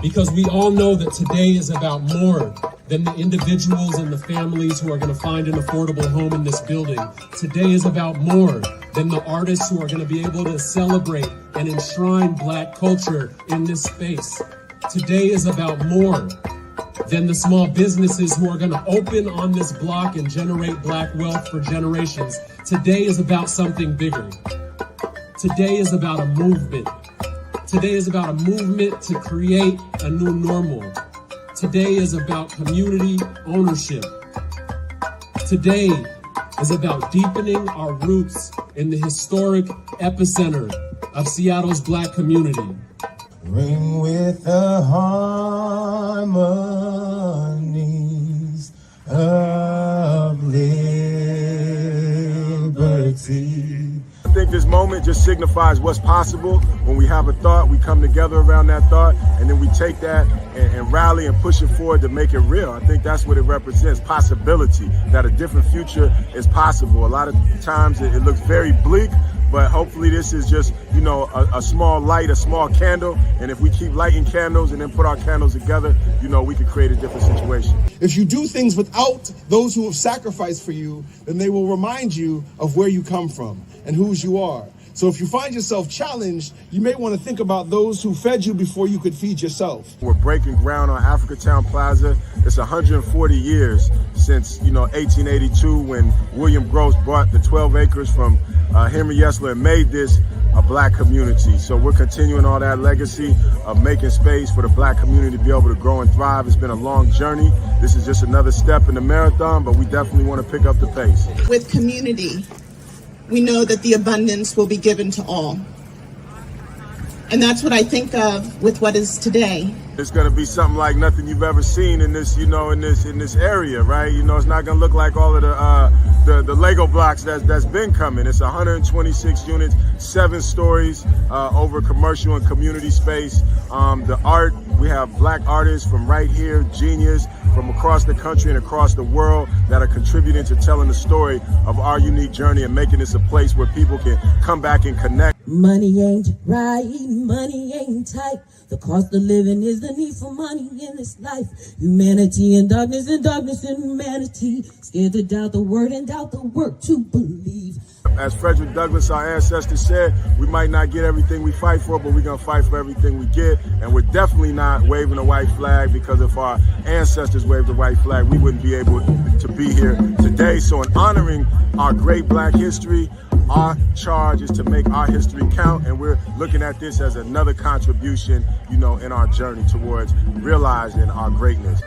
Because we all know that today is about more than the individuals and the families who are going to find an affordable home in this building. Today is about more than the artists who are going to be able to celebrate and enshrine Black culture in this space. Today is about more than the small businesses who are going to open on this block and generate Black wealth for generations. Today is about something bigger. Today is about a movement. Today is about a movement to create a new normal. Today is about community ownership. Today is about deepening our roots in the historic epicenter of Seattle's Black community. Ring with the harmonies of liberty. I think this moment just signifies what's possible. When we have a thought, we come together around that thought, and then we take that and rally and push it forward to make it real. I think that's what it represents, possibility, that a different future is possible. A lot of times it looks very bleak, but hopefully this is just, you know, a small light, a small candle. And if we keep lighting candles and then put our candles together, you know, we can create a different situation. If you do things without those who have sacrificed for you, then they will remind you of where you come from and whose you are. So if you find yourself challenged, you may want to think about those who fed you before you could feed yourself. We're breaking ground on Africatown Plaza. It's 140 years since, 1882 when William Gross bought the 12 acres from Henry Yesler and made this a Black community. So we're continuing all that legacy of making space for the Black community to be able to grow and thrive. It's been a long journey. This is just another step in the marathon, but we definitely want to pick up the pace. With community, we know that the abundance will be given to all. And that's what I think of with what is today. It's going to be something like nothing you've ever seen in this, in this area, right? It's not going to look like all of the Lego blocks that's been coming. It's 126 units, 7 stories over commercial and community space. The art, We have black artists from right here, genius, from across the country and across the world that are contributing to telling the story of our unique journey and making this a place where people can come back and connect. Money ain't right, money ain't tight. The cost of living is the need for money in this life. Humanity and darkness and humanity. Scared to doubt the word and doubt the work to believe. As Frederick Douglass, our ancestor, said, we might not get everything we fight for, but we're going to fight for everything we get. And we're definitely not waving a white flag, because if our ancestors waved a white flag, we wouldn't be able to be here today. So in honoring our great black history, our charge is to make our history count. And we're looking at this as another contribution, you know, in our journey towards realizing our greatness.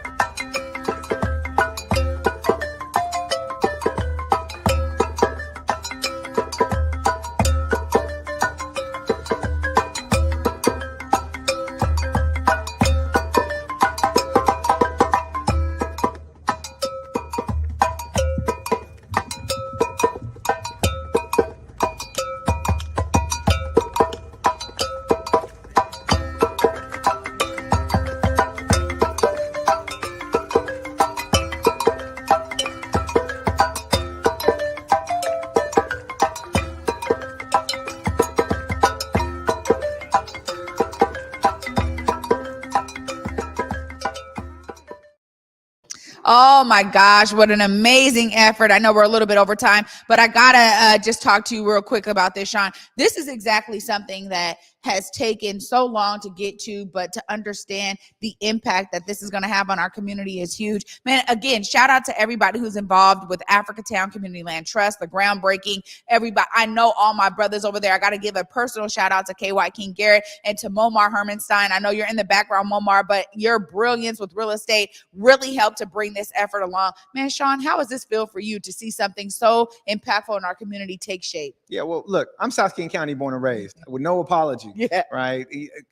Oh my gosh, what an amazing effort. I know we're a little bit over time, but I gotta just talk to you real quick about this, Sean. This is exactly something that has taken so long to get to, but to understand the impact that this is going to have on our community is huge. Man, again, shout out to everybody who's involved with Africatown Community Land Trust, the groundbreaking, everybody. I know all my brothers over there. I got to give a personal shout out to KY King Garrett and to Momar Hermanstein. I know you're in the background, Momar, but your brilliance with real estate really helped to bring this effort along. Man, Sean, how does this feel for you to see something so impactful in our community take shape? Yeah, well, look, I'm South King County born and raised with no apology. Yeah. Right.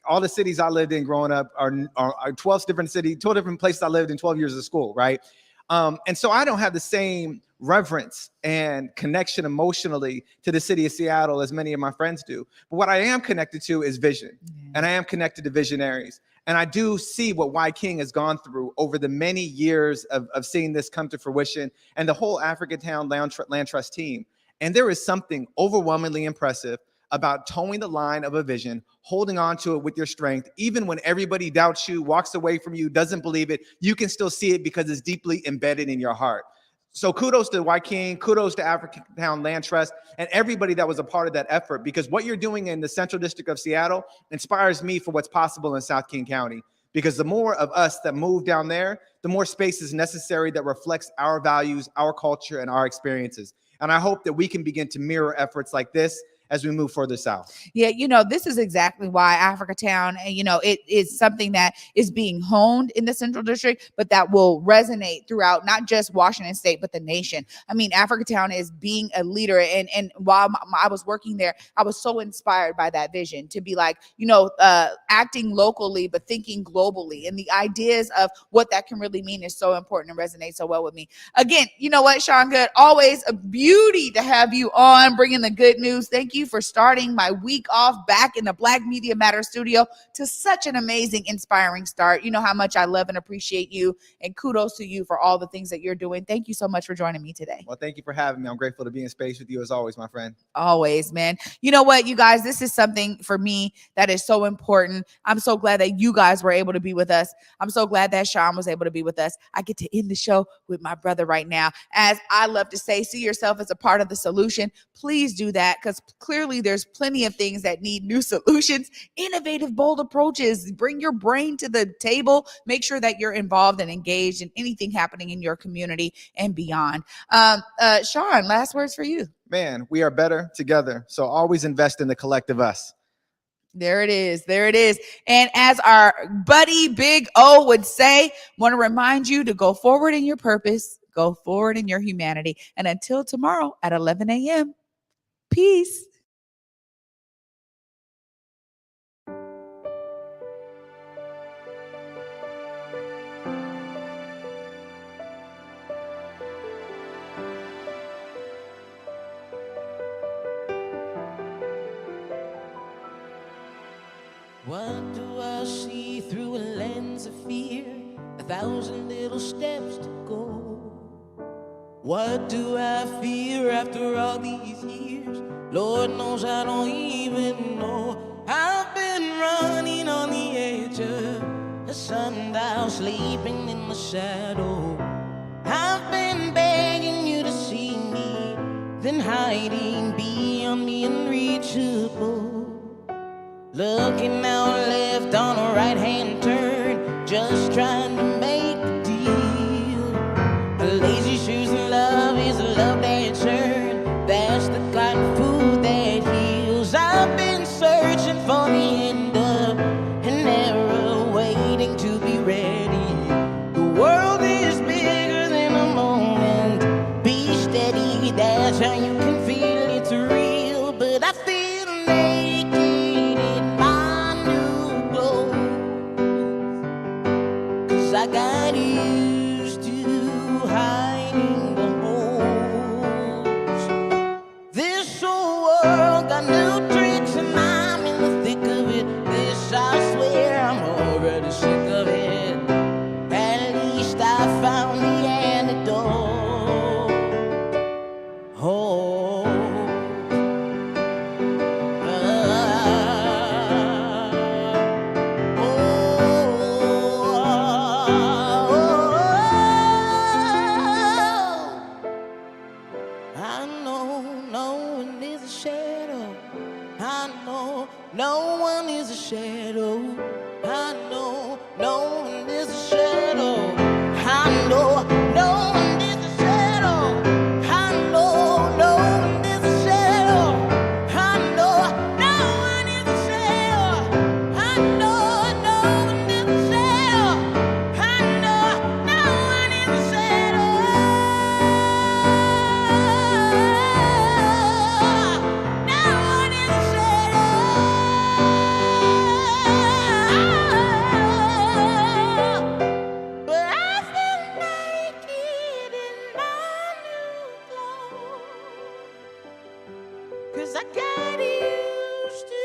All the cities I lived in growing up are 12 different cities, 12 different places I lived in 12 years of school. Right. And so I don't have the same reverence and connection emotionally to the city of Seattle as many of my friends do. But what I am connected to is vision, and I am connected to visionaries. And I do see what Y King has gone through over the many years of seeing this come to fruition, and the whole Africatown Land Trust team. And there is something overwhelmingly impressive about towing the line of a vision, holding on to it with your strength, even when everybody doubts you, walks away from you, doesn't believe it, you can still see it because it's deeply embedded in your heart. So kudos to Y King, kudos to Africatown Land Trust, and everybody that was a part of that effort, because what you're doing in the Central District of Seattle inspires me for what's possible in South King County. Because the more of us that move down there, the more space is necessary that reflects our values, our culture, and our experiences. And I hope that we can begin to mirror efforts like this as we move further south. Yeah, you know, this is exactly why Africatown, you know, it is something that is being honed in the Central District, but that will resonate throughout not just Washington State, but the nation. I mean, Africatown is being a leader. And while I was working there, I was so inspired by that vision to be like, you know, acting locally, but thinking globally. And the ideas of what that can really mean is so important and resonates so well with me. Again, you know what, Sean Goode, always a beauty to have you on, bringing the good news. Thank you for starting my week off back in the Black Media Matter studio to such an amazing, inspiring start. You know how much I love and appreciate you, and kudos to you for all the things that you're doing. Thank you so much for joining me today. Well, thank you for having me. I'm grateful to be in space with you as always, my friend. Always, man. You know what, you guys, this is something for me that is so important. I'm so glad that you guys were able to be with us. I'm so glad that Sean was able to be with us. I get to end the show with my brother right now. As I love to say, see yourself as a part of the solution. Please do that, because clearly there's plenty of things that need new solutions, innovative, bold approaches. Bring your brain to the table. Make sure that you're involved and engaged in anything happening in your community and beyond. Sean, last words for you. Man, we are better together. So always invest in the collective us. There it is. There it is. And as our buddy Big O would say, want to remind you to go forward in your purpose, go forward in your humanity. And until tomorrow at 11 a.m., peace. What do I see through a lens? 1,000 little steps to go. What do I fear after all these years? Lord knows I don't even know. I've been running on the edge of a sundial, sleeping in the shadow. I've been begging you to see me, then hiding beyond the unreachable. Looking out left on a right-hand turn, just trying to make a deal. A lazy shoes and love is a love that churn. That's the kind of food that heals. I've been searching for the end of an era, waiting to be ready. The world is bigger than a moment. Be steady, that's how you can feel it's real. But I feel naked in my new clothes, 'cause I got used to hiding the holes. This old world got new tricks and I'm in the thick of it. This I swear I'm already sick of it. At least I found the antidote. Oh. I know no one is a shadow. I know no one is a shadow. I know no one is a shadow. I know no one is a shadow. I know no one is a shadow. I know no one is a shadow. I know no one is a shadow. I know no one is a shadow. No one is a shadow. But I feel naked in my new clothes, 'cause I got used to